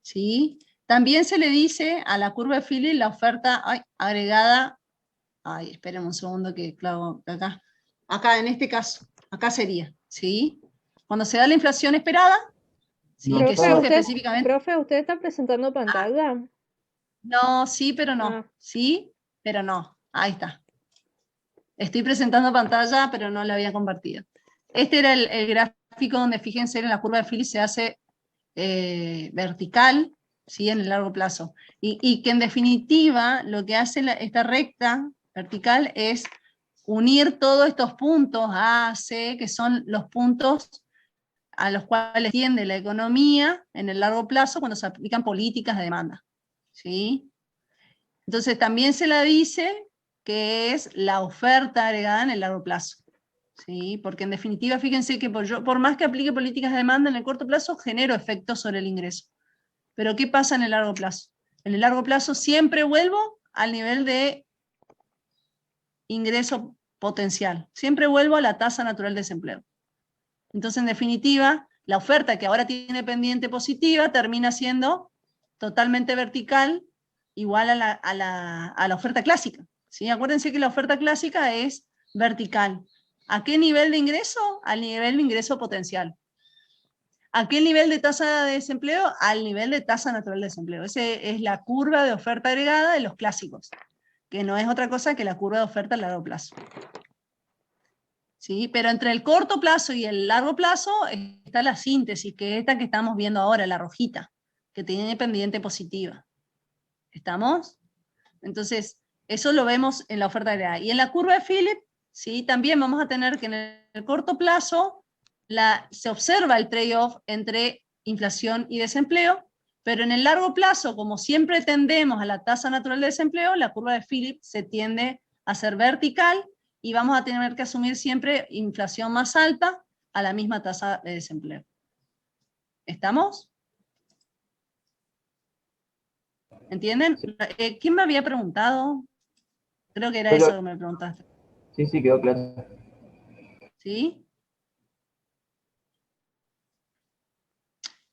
¿Sí? También se le dice a la curva de Philip la oferta agregada. Esperen un segundo que claro, acá en este caso, acá sería, ¿sí? Cuando se da la inflación esperada, ¿sí? No Que estaba- surge específicamente. Profe, ¿usted está presentando pantalla? No, sí, pero no. Ah. Sí, pero no. Ahí está. Estoy presentando pantalla, pero no la había compartido. Este era el gráfico donde, fíjense, en la curva de Philip se hace vertical, ¿sí? En el largo plazo. Y que en definitiva lo que hace esta recta vertical es unir todos estos puntos A, C, que son los puntos a los cuales tiende la economía en el largo plazo cuando se aplican políticas de demanda. ¿Sí? Entonces también se la dice que es la oferta agregada en el largo plazo. ¿Sí? Porque en definitiva, fíjense que por más que aplique políticas de demanda en el corto plazo, genero efectos sobre el ingreso. Pero ¿qué pasa en el largo plazo? En el largo plazo siempre vuelvo al nivel de ingreso potencial. Siempre vuelvo a la tasa natural de desempleo. Entonces, en definitiva, la oferta que ahora tiene pendiente positiva termina siendo totalmente vertical, igual a la oferta clásica. ¿Sí? Acuérdense que la oferta clásica es vertical. ¿A qué nivel de ingreso? Al nivel de ingreso potencial. ¿A qué nivel de tasa de desempleo? Al nivel de tasa natural de desempleo. Esa es la curva de oferta agregada de los clásicos, que no es otra cosa que la curva de oferta a largo plazo. ¿Sí? Pero entre el corto plazo y el largo plazo está la síntesis, que es esta que estamos viendo ahora, la rojita, que tiene pendiente positiva. ¿Estamos? Entonces, eso lo vemos en la oferta agregada. Y en la curva de Philip, ¿sí? También vamos a tener que en el corto plazo se observa el trade-off entre inflación y desempleo, pero en el largo plazo, como siempre tendemos a la tasa natural de desempleo, la curva de Philip se tiende a ser vertical y vamos a tener que asumir siempre inflación más alta a la misma tasa de desempleo. ¿Estamos? ¿Entienden? ¿Quién me había preguntado? Creo que era eso que me preguntaste. Sí, quedó claro. ¿Sí?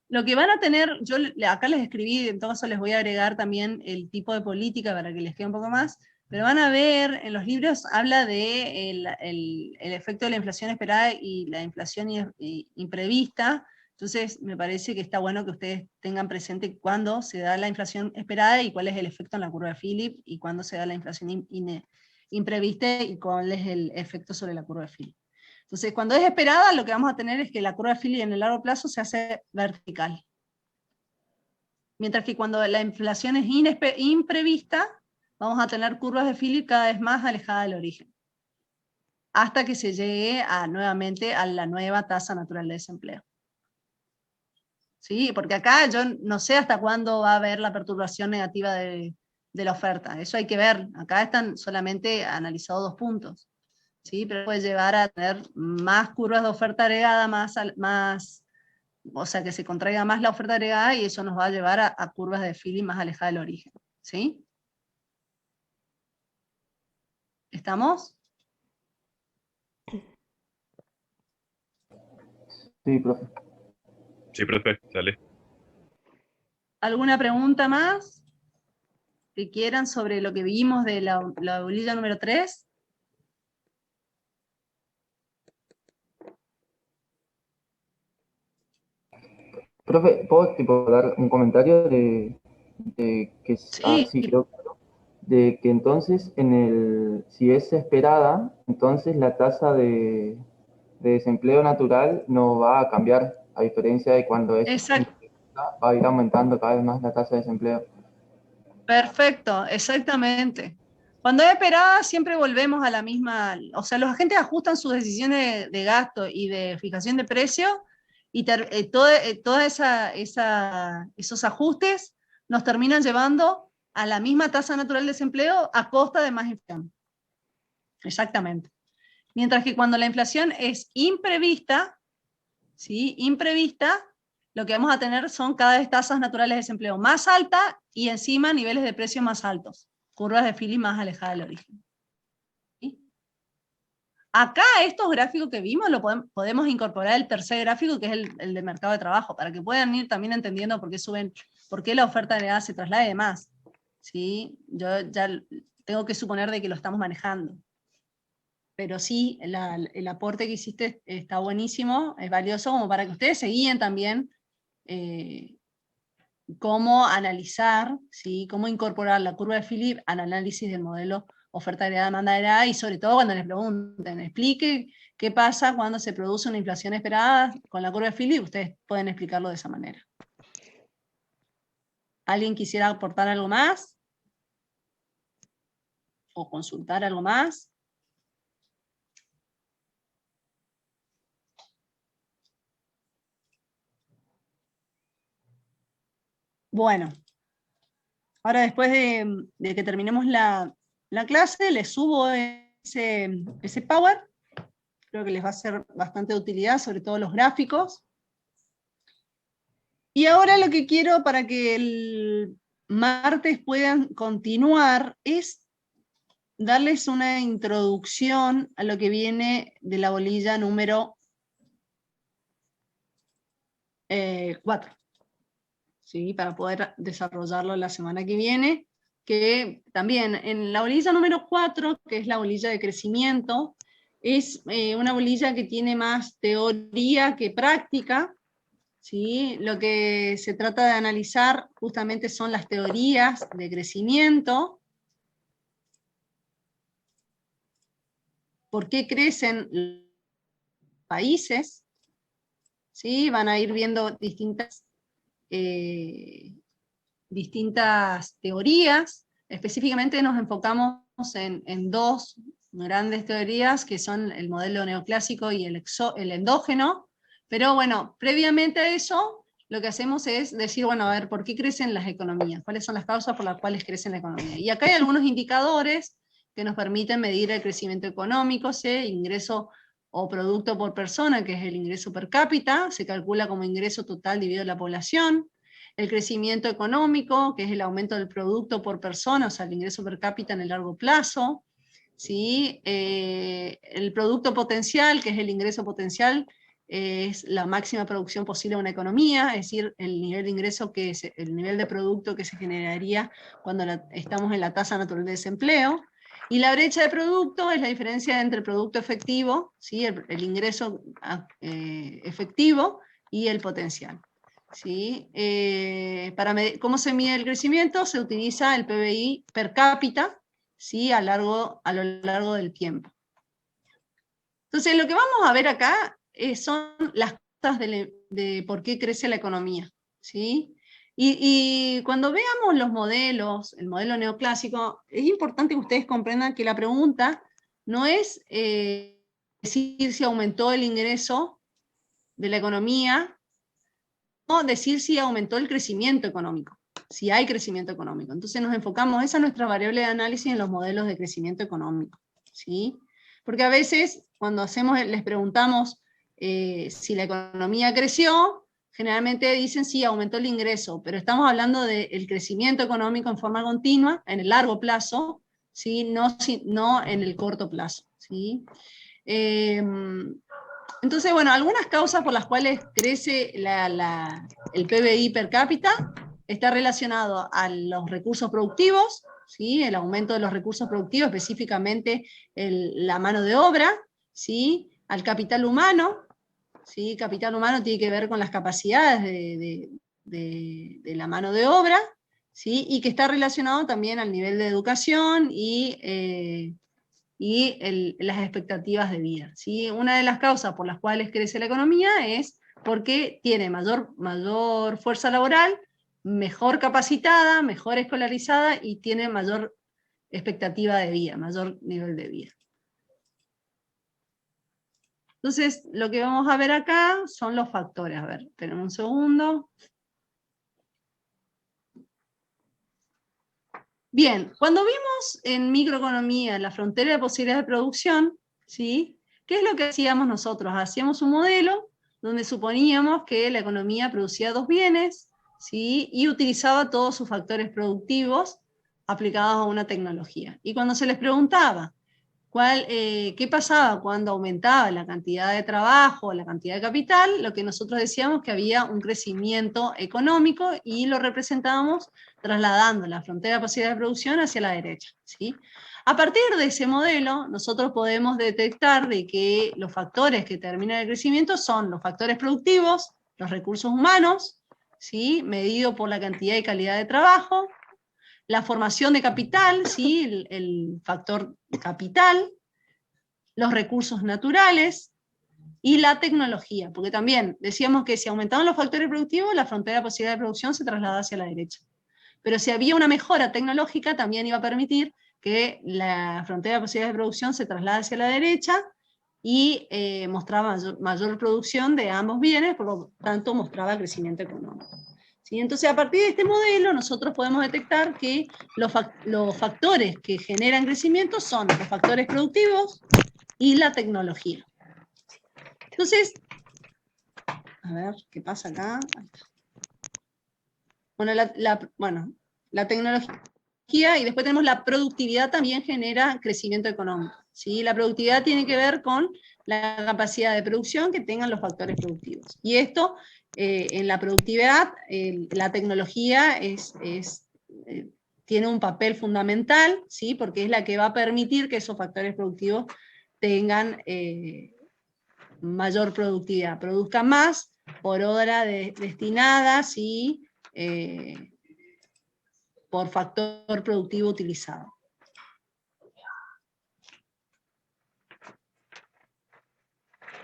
Lo que van a tener, yo acá les escribí, en todo caso les voy a agregar también el tipo de política para que les quede un poco más, pero van a ver, en los libros habla de el efecto de la inflación esperada y la inflación imprevista, entonces me parece que está bueno que ustedes tengan presente cuándo se da la inflación esperada y cuál es el efecto en la curva de Philip y cuándo se da la inflación imprevista y cuál es el efecto sobre la curva de Philip. Entonces, cuando es esperada, lo que vamos a tener es que la curva de Philip en el largo plazo se hace vertical. Mientras que cuando la inflación es imprevista, vamos a tener curvas de Philip cada vez más alejadas del origen, hasta que se llegue nuevamente a la nueva tasa natural de desempleo. ¿Sí? Porque acá yo no sé hasta cuándo va a haber la perturbación negativa de la oferta, eso hay que ver, acá están solamente analizados 2 puntos, ¿sí? Pero puede llevar a tener más curvas de oferta agregada, o sea que se contraiga más la oferta agregada y eso nos va a llevar a curvas de Philip más alejadas del origen, ¿sí? ¿Estamos? Sí, profe. Sí, profe, dale. ¿Alguna pregunta más que quieran sobre lo que vimos de la bolilla número 3? Profe, ¿puedo tipo, dar un comentario de que Sí, sí, creo de que entonces si es esperada, entonces la tasa de desempleo natural no va a cambiar, a diferencia de cuando es exacto. imprevista, va a ir aumentando cada vez más la tasa de desempleo. Perfecto, exactamente. Cuando es esperada siempre volvemos a la misma, o sea, los agentes ajustan sus decisiones de gasto y de fijación de precio y todos esos ajustes nos terminan llevando a la misma tasa natural de desempleo a costa de más inflación. Exactamente. Mientras que cuando la inflación es imprevista, ¿sí? Imprevista, lo que vamos a tener son cada vez tasas naturales de desempleo más altas y encima niveles de precio más altos, curvas de Philip más alejadas del origen. ¿Sí? Acá estos gráficos que vimos podemos incorporar el tercer gráfico, que es el de mercado de trabajo, para que puedan ir también entendiendo por qué la oferta agregada se traslada y demás. ¿Sí? Yo ya tengo que suponer de que lo estamos manejando. Pero sí, el aporte que hiciste está buenísimo, es valioso como para que ustedes se guíen también cómo analizar, ¿sí? Cómo incorporar la curva de Philip al análisis del modelo oferta agregada, demanda agregada, y sobre todo cuando les pregunten, explique qué pasa cuando se produce una inflación esperada con la curva de Philip, ustedes pueden explicarlo de esa manera. ¿Alguien quisiera aportar algo más? ¿O consultar algo más? Bueno, ahora después de que terminemos la clase, les subo ese Power. Creo que les va a ser bastante de utilidad, sobre todo los gráficos. Y ahora lo que quiero para que el martes puedan continuar es darles una introducción a lo que viene de la bolilla número 4. ¿Sí? Para poder desarrollarlo la semana que viene, que también en la bolilla número 4, que es la bolilla de crecimiento, es una bolilla que tiene más teoría que práctica, ¿sí? Lo que se trata de analizar justamente son las teorías de crecimiento, por qué crecen los países, ¿sí? Van a ir viendo distintas teorías. Específicamente nos enfocamos en 2 grandes teorías, que son el modelo neoclásico y el endógeno, pero bueno, previamente a eso, lo que hacemos es decir, bueno, a ver, ¿por qué crecen las economías? ¿Cuáles son las causas por las cuales crecen la economía? Y acá hay algunos indicadores que nos permiten medir el crecimiento económico, ingreso o producto por persona, que es el ingreso per cápita, se calcula como ingreso total dividido la población. El crecimiento económico, que es el aumento del producto por persona, o sea, el ingreso per cápita en el largo plazo. ¿Sí? El producto potencial, que es el ingreso potencial, es la máxima producción posible de una economía, es decir, el nivel de ingreso, el nivel de producto que se generaría cuando estamos en la tasa natural de desempleo. Y la brecha de producto es la diferencia entre el producto efectivo, ¿sí? el ingreso efectivo y el potencial. ¿Sí? ¿Cómo se mide el crecimiento? Se utiliza el PBI per cápita, ¿sí? a lo largo del tiempo. Entonces, lo que vamos a ver acá son las causas de por qué crece la economía, ¿sí? Y cuando veamos los modelos, el modelo neoclásico, es importante que ustedes comprendan que la pregunta no es decir si aumentó el ingreso de la economía, o decir si aumentó el crecimiento económico, si hay crecimiento económico. Entonces nos enfocamos, esa es nuestra variable de análisis en los modelos de crecimiento económico, ¿sí? Porque a veces cuando les preguntamos si la economía creció, generalmente dicen sí, aumentó el ingreso, pero estamos hablando del crecimiento económico en forma continua, en el largo plazo, ¿sí? No en el corto plazo, ¿sí? Entonces, bueno, algunas causas por las cuales crece el PBI per cápita está relacionado a los recursos productivos, ¿sí? El aumento de los recursos productivos, específicamente la mano de obra, ¿sí? Al capital humano, ¿sí? Capital humano tiene que ver con las capacidades de la mano de obra, ¿sí? Y que está relacionado también al nivel de educación y las expectativas de vida, ¿sí? Una de las causas por las cuales crece la economía es porque tiene mayor fuerza laboral, mejor capacitada, mejor escolarizada y tiene mayor expectativa de vida, mayor nivel de vida. Entonces, lo que vamos a ver acá son los factores. A ver, esperen un segundo. Bien, cuando vimos en microeconomía la frontera de posibilidades de producción, ¿sí? ¿Qué es lo que hacíamos nosotros? Hacíamos un modelo donde suponíamos que la economía producía dos bienes, ¿sí? Y utilizaba todos sus factores productivos aplicados a una tecnología. Y cuando se les preguntaba qué pasaba cuando aumentaba la cantidad de trabajo, la cantidad de capital, lo que nosotros decíamos que había un crecimiento económico y lo representábamos trasladando la frontera de posibilidades de producción hacia la derecha, ¿sí? A partir de ese modelo, nosotros podemos detectar de que los factores que terminan el crecimiento son los factores productivos, los recursos humanos, ¿sí? Medido por la cantidad y calidad de trabajo, la formación de capital, ¿sí? el factor capital, los recursos naturales y la tecnología, porque también decíamos que si aumentaban los factores productivos, la frontera de posibilidad de producción se trasladaba hacia la derecha. Pero si había una mejora tecnológica, también iba a permitir que la frontera de posibilidades de producción se traslade hacia la derecha y mostraba mayor producción de ambos bienes, por lo tanto mostraba crecimiento económico. ¿Sí? Entonces, a partir de este modelo, nosotros podemos detectar que los factores que generan crecimiento son los factores productivos y la tecnología. Entonces, a ver, ¿qué pasa acá? Ahí está. Bueno, la tecnología y después tenemos la productividad también genera crecimiento económico. ¿Sí? La productividad tiene que ver con la capacidad de producción que tengan los factores productivos. Y esto, en la productividad, la tecnología tiene un papel fundamental, ¿sí? Porque es la que va a permitir que esos factores productivos tengan mayor productividad, produzcan más por hora destinada, ¿sí? Por factor productivo utilizado.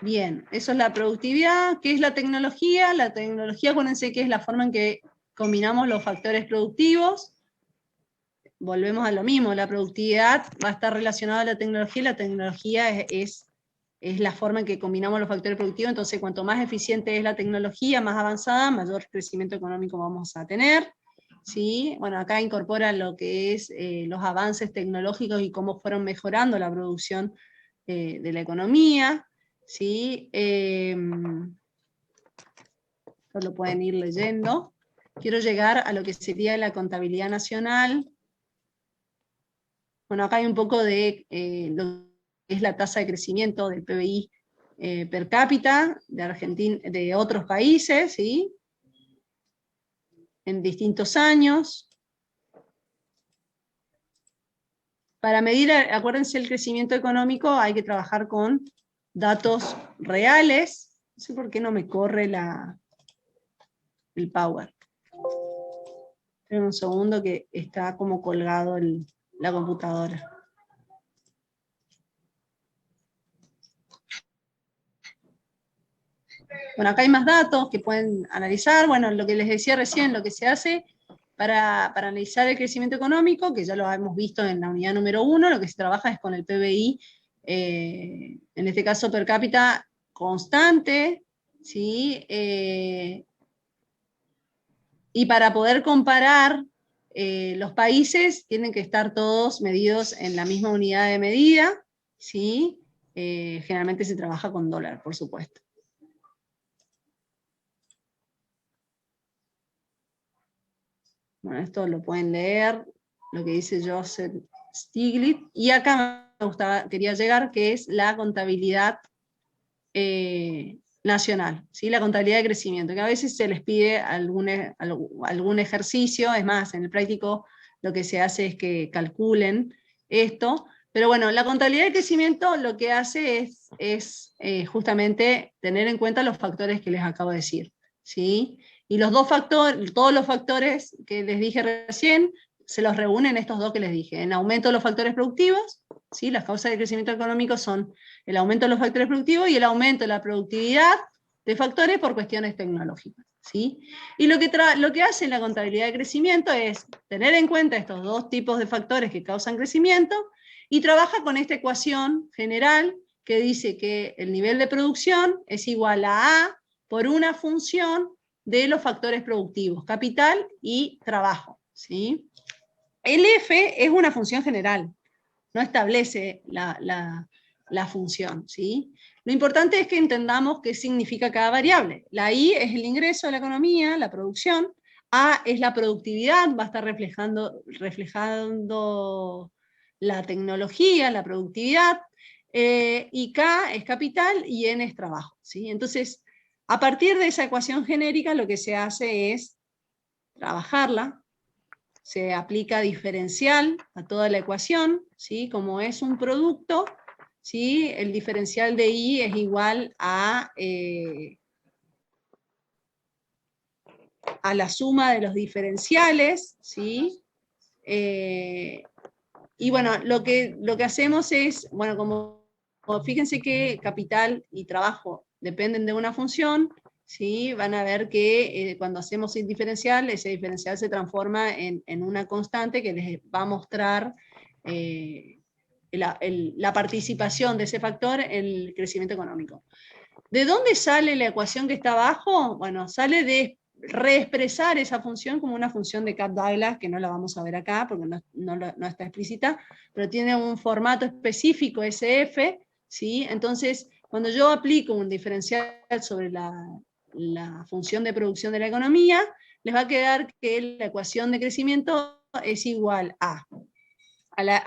Bien, eso es la productividad. ¿Qué es la tecnología? La tecnología, acuérdense que es la forma en que combinamos los factores productivos. Volvemos a lo mismo, la productividad va a estar relacionada a la tecnología, y la tecnología es la forma en que combinamos los factores productivos. Entonces, cuanto más eficiente es la tecnología, más avanzada, mayor crecimiento económico vamos a tener. ¿Sí? Bueno, acá incorpora lo que es los avances tecnológicos y cómo fueron mejorando la producción de la economía. ¿Sí? Esto lo pueden ir leyendo. Quiero llegar a lo que sería la contabilidad nacional. Bueno, acá hay un poco de lo que es la tasa de crecimiento del PBI per cápita de Argentina, de otros países, ¿sí? En distintos años. Para medir, acuérdense, el crecimiento económico hay que trabajar con datos reales. No sé por qué no me corre el Power. Esperen un segundo que está como colgado el la computadora. Bueno, acá hay más datos que pueden analizar. Bueno, lo que les decía recién, lo que se hace para analizar el crecimiento económico, que ya lo hemos visto en la unidad número 1, lo que se trabaja es con el PBI, en este caso per cápita constante, ¿sí? Y para poder comparar los países, tienen que estar todos medidos en la misma unidad de medida, ¿sí? Generalmente se trabaja con dólar, por supuesto. Bueno, esto lo pueden leer, lo que dice Joseph Stiglitz. Y acá quería llegar, que es la contabilidad nacional, ¿sí? La contabilidad de crecimiento, que a veces se les pide algún ejercicio, es más, en el práctico lo que se hace es que calculen esto, pero bueno, la contabilidad de crecimiento lo que hace es justamente tener en cuenta los factores que les acabo de decir, ¿sí? Y todos los factores que les dije recién, se los reúnen estos dos que les dije, en aumento de los factores productivos, ¿sí? Las causas de crecimiento económico son el aumento de los factores productivos y el aumento de la productividad de factores por cuestiones tecnológicas, ¿sí? Y lo que hace la contabilidad de crecimiento es tener en cuenta estos dos tipos de factores que causan crecimiento y trabaja con esta ecuación general que dice que el nivel de producción es igual a A por una función de los factores productivos, capital y trabajo, ¿sí? El F es una función general, no establece la función, ¿sí? Lo importante es que entendamos qué significa cada variable. La I es el ingreso de la economía, la producción. A es la productividad, va a estar reflejando la tecnología, la productividad. Y K es capital y N es trabajo, ¿sí? Entonces, a partir de esa ecuación genérica, lo que se hace es trabajarla, se aplica diferencial a toda la ecuación, ¿sí? Como es un producto, ¿sí? El diferencial de I es igual a la suma de los diferenciales, ¿sí? Y bueno, lo que hacemos es, bueno, como fíjense que capital y trabajo dependen de una función, ¿sí? Van a ver que cuando hacemos el diferencial, ese diferencial se transforma en una constante que les va a mostrar la participación de ese factor en el crecimiento económico. ¿De dónde sale la ecuación que está abajo? Bueno, sale de reexpresar esa función como una función de Kaplan-Douglas, que no la vamos a ver acá porque no está explícita, pero tiene un formato específico SF, ¿sí? Entonces, cuando yo aplico un diferencial sobre la función de producción de la economía, les va a quedar que la ecuación de crecimiento es igual a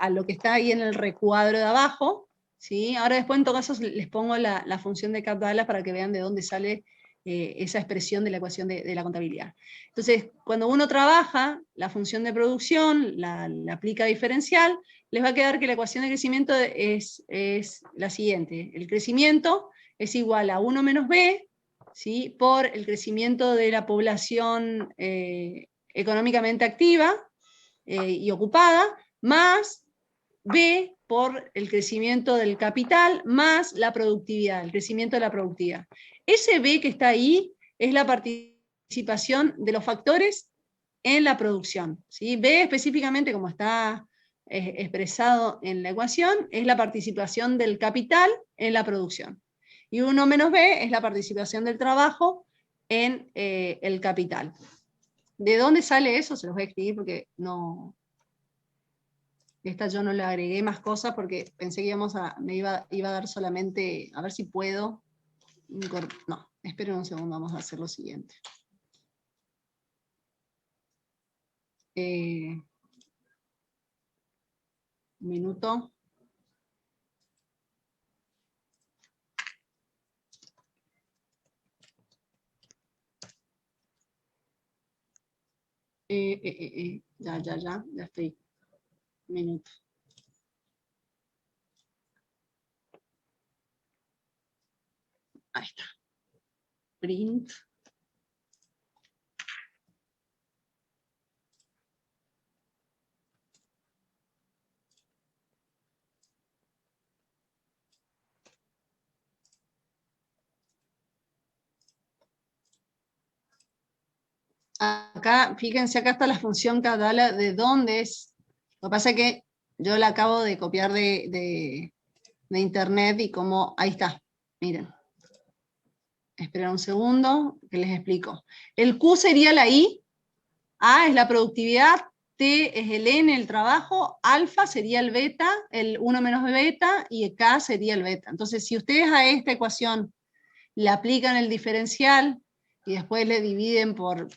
lo que está ahí en el recuadro de abajo, ¿sí? Ahora después en todo caso les pongo la función de Kaplan-Douglas para que vean de dónde sale esa expresión de la ecuación de la contabilidad. Entonces, cuando uno trabaja la función de producción, la aplica diferencial, les va a quedar que la ecuación de crecimiento es la siguiente. El crecimiento es igual a 1 menos B, ¿sí? Por el crecimiento de la población económicamente activa y ocupada, más B por el crecimiento del capital, más la productividad, el crecimiento de la productividad. Ese B que está ahí es la participación de los factores en la producción, ¿sí? B específicamente, como está expresado en la ecuación, es la participación del capital en la producción. Y 1 menos B es la participación del trabajo en el capital. ¿De dónde sale eso? Se los voy a escribir porque no... Esta yo no le agregué más cosas porque pensé que me iba a dar solamente, a ver si puedo. No, esperen un segundo, vamos a hacer lo siguiente. Un minuto. Ya estoy. Un minuto. Ahí está. Print. acá, fíjense, acá está la función que habla de dónde es. Lo que pasa es que yo la acabo de copiar de internet y como, ahí está, miren. Esperen un segundo, que les explico. El Q sería la I, A es la productividad, T es el N, el trabajo, alfa sería el beta, el 1 menos beta, y el K sería el beta. Entonces, si ustedes a esta ecuación le aplican el diferencial y después le dividen por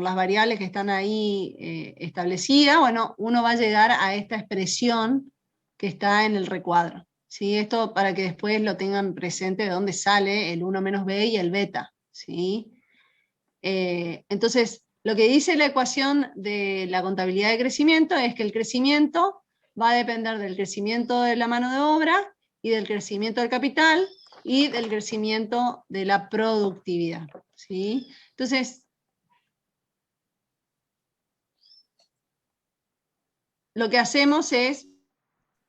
las variables que están ahí establecidas, bueno, uno va a llegar a esta expresión que está en el recuadro. ¿Sí? Esto para que después lo tengan presente de dónde sale el 1 menos b y el beta. ¿Sí? Entonces, lo que dice la ecuación de la contabilidad de crecimiento es que el crecimiento va a depender del crecimiento de la mano de obra y del crecimiento del capital y del crecimiento de la productividad. ¿Sí? Entonces, lo que hacemos es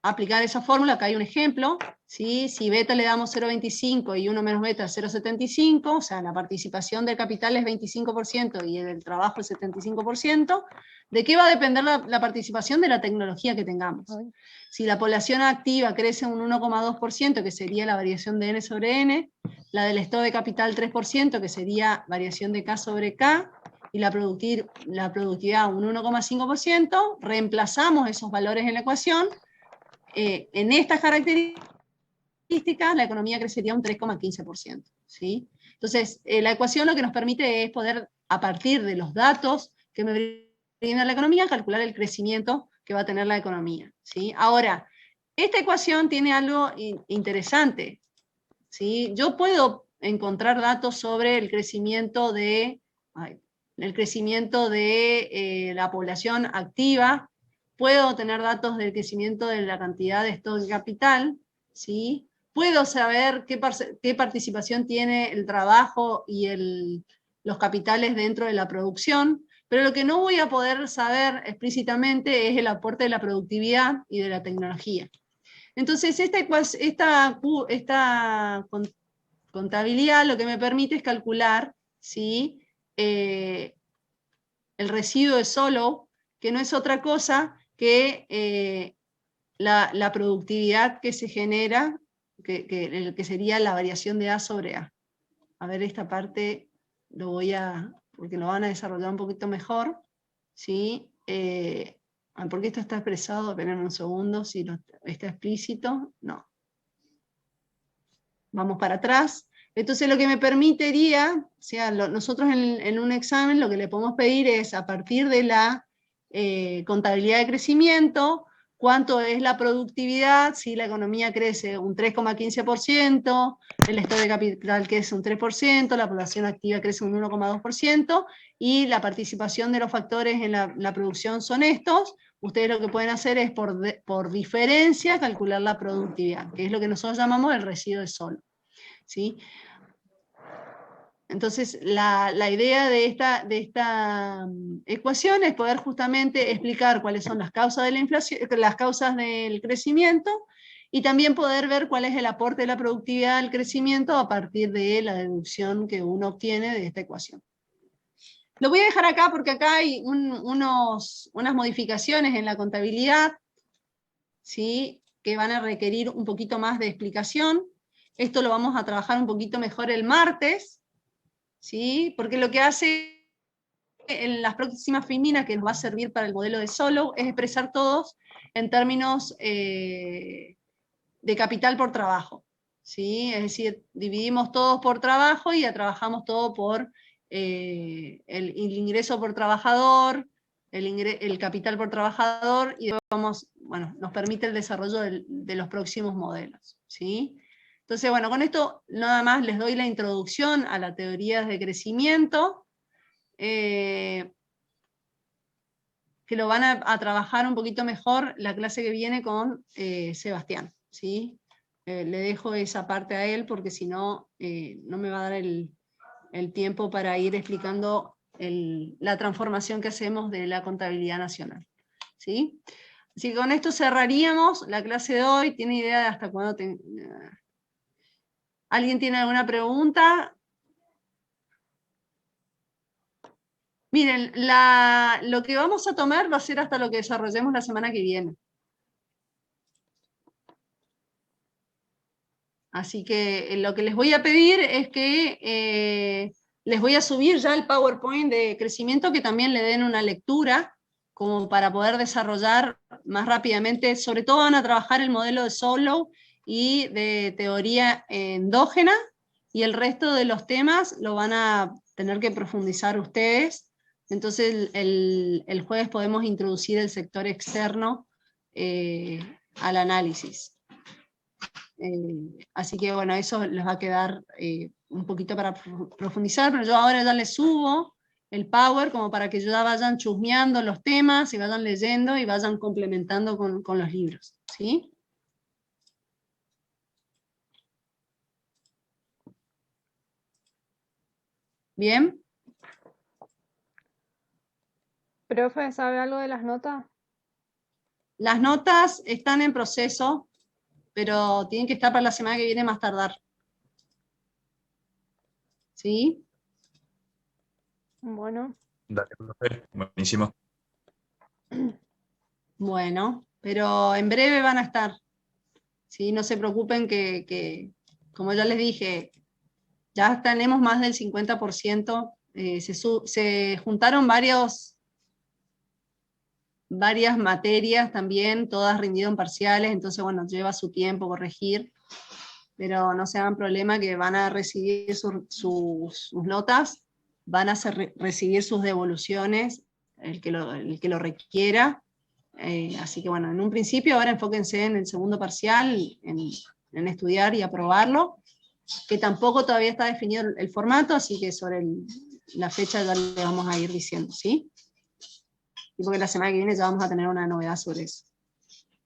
aplicar esa fórmula. Acá hay un ejemplo, ¿sí? Si beta le damos 0,25 y 1 menos beta 0,75, o sea, la participación del capital es 25% y el trabajo es 75%, ¿de qué va a depender la participación? De la tecnología que tengamos. Si la población activa crece un 1,2%, que sería la variación de N sobre N, la del estado de capital 3%, que sería variación de K sobre K, y la productividad un 1,5%, reemplazamos esos valores en la ecuación. En estas características, la economía crecería un 3,15%. ¿Sí? Entonces, la ecuación lo que nos permite es poder, a partir de los datos que me brinda la economía, calcular el crecimiento que va a tener la economía. ¿Sí? Ahora, esta ecuación tiene algo interesante. ¿Sí? Yo puedo encontrar datos sobre el crecimiento de la población activa. Puedo tener datos del crecimiento de la cantidad de stock de capital, ¿sí? Puedo saber qué participación tiene el trabajo y los capitales dentro de la producción, pero lo que no voy a poder saber explícitamente es el aporte de la productividad y de la tecnología. Entonces, esta contabilidad lo que me permite es calcular, ¿sí? El residuo de Solow, que no es otra cosa que la productividad que se genera, que sería la variación de A sobre A. A ver, esta parte porque lo van a desarrollar un poquito mejor, ¿sí? Porque esto está expresado, esperen un segundo, si está explícito, no. Vamos para atrás. Entonces lo que me permitiría, o sea, nosotros en un examen lo que le podemos pedir es, a partir de la contabilidad de crecimiento, cuánto es la productividad, si la economía crece un 3,15%, el estado de capital crece un 3%, la población activa crece un 1,2%, y la participación de los factores en la producción son estos. Ustedes lo que pueden hacer es por diferencia calcular la productividad, que es lo que nosotros llamamos el residuo de Solow. ¿Sí? Entonces, la idea de esta ecuación es poder justamente explicar cuáles son las causas de la inflación, las causas del crecimiento, y también poder ver cuál es el aporte de la productividad al crecimiento a partir de la deducción que uno obtiene de esta ecuación. Lo voy a dejar acá porque acá hay unas modificaciones en la contabilidad, ¿sí? Que van a requerir un poquito más de explicación. Esto lo vamos a trabajar un poquito mejor el martes, ¿sí? Porque lo que hace en las próximas feminas que nos va a servir para el modelo de Solow es expresar todos en términos de capital por trabajo, ¿sí? Es decir, dividimos todos por trabajo y ya trabajamos todo por el ingreso por trabajador, el capital por trabajador, y nos permite el desarrollo de los próximos modelos, ¿sí? Entonces, bueno, con esto nada más les doy la introducción a las teorías de crecimiento, que lo van a trabajar un poquito mejor la clase que viene con Sebastián, ¿sí? Le dejo esa parte a él porque si no, no me va a dar el tiempo para ir explicando la transformación que hacemos de la contabilidad nacional, ¿sí? Así que con esto cerraríamos la clase de hoy. ¿Tiene idea de hasta cuándo? ¿Alguien tiene alguna pregunta? Miren, lo que vamos a tomar va a ser hasta lo que desarrollemos la semana que viene. Así que lo que les voy a pedir es que les voy a subir ya el PowerPoint de crecimiento, que también le den una lectura, como para poder desarrollar más rápidamente. Sobre todo van a trabajar el modelo de Solow y de teoría endógena, y el resto de los temas lo van a tener que profundizar ustedes. Entonces el jueves podemos introducir el sector externo al análisis. Así que bueno, eso les va a quedar un poquito para profundizar, pero yo ahora ya les subo el Power como para que ya vayan chusmeando los temas y vayan leyendo y vayan complementando con los libros, ¿sí? ¿Bien? Profe, ¿sabe algo de las notas? Las notas están en proceso, pero tienen que estar para la semana que viene más tardar. ¿Sí? Bueno, Dale, profe. Buenísimo. Bueno, pero en breve van a estar. ¿Sí? No se preocupen que, como ya les dije, ya tenemos más del 50%. Se juntaron varias materias también, todas rindieron parciales, entonces bueno, lleva su tiempo corregir, pero no se hagan problema que van a recibir sus notas, van a recibir sus devoluciones, el que lo requiera. Así que bueno, en un principio ahora enfóquense en el segundo parcial, en estudiar y aprobarlo, que tampoco todavía está definido el formato, así que sobre la fecha ya le vamos a ir diciendo, ¿sí? Y porque la semana que viene ya vamos a tener una novedad sobre eso.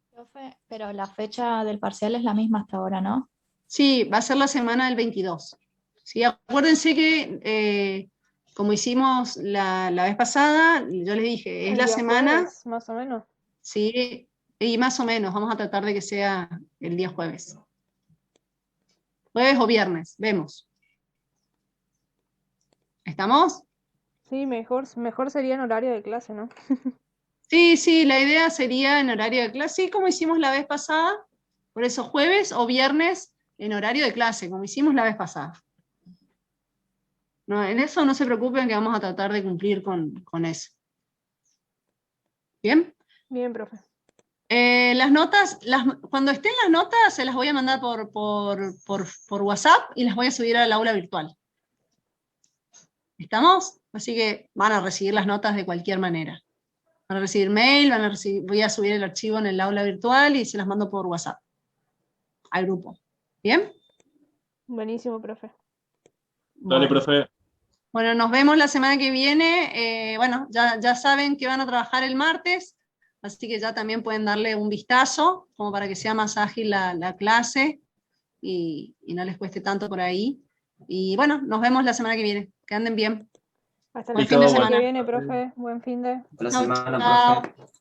Profe, pero la fecha del parcial es la misma hasta ahora, ¿no? Sí, va a ser la semana del 22. ¿Sí? Acuérdense que, como hicimos la vez pasada, yo les dije, es el la día semana, jueves, más o menos. sí, y más o menos, vamos a tratar de que sea el día jueves. Jueves o viernes, vemos. ¿Estamos? Sí, mejor sería en horario de clase, ¿no? Sí, la idea sería en horario de clase, sí, como hicimos la vez pasada, por eso jueves o viernes en horario de clase, como hicimos la vez pasada. No, en eso no se preocupen que vamos a tratar de cumplir con eso. ¿Bien? Bien, profe. Las notas, cuando estén las notas, se las voy a mandar por WhatsApp y las voy a subir al aula virtual. ¿Estamos? Así que van a recibir las notas de cualquier manera. Van a recibir mail, voy a subir el archivo en el aula virtual y se las mando por WhatsApp al grupo. ¿Bien? Buenísimo, profe. Dale, profe. Bueno, nos vemos la semana que viene. Bueno, ya saben que van a trabajar el martes, así que ya también pueden darle un vistazo, como para que sea más ágil la clase y no les cueste tanto por ahí. Y bueno, nos vemos la semana que viene. Que anden bien. Hasta Buen la fin de semana que semana. viene, profe. Buen fin de. Hasta la Chau, semana, chau. profe.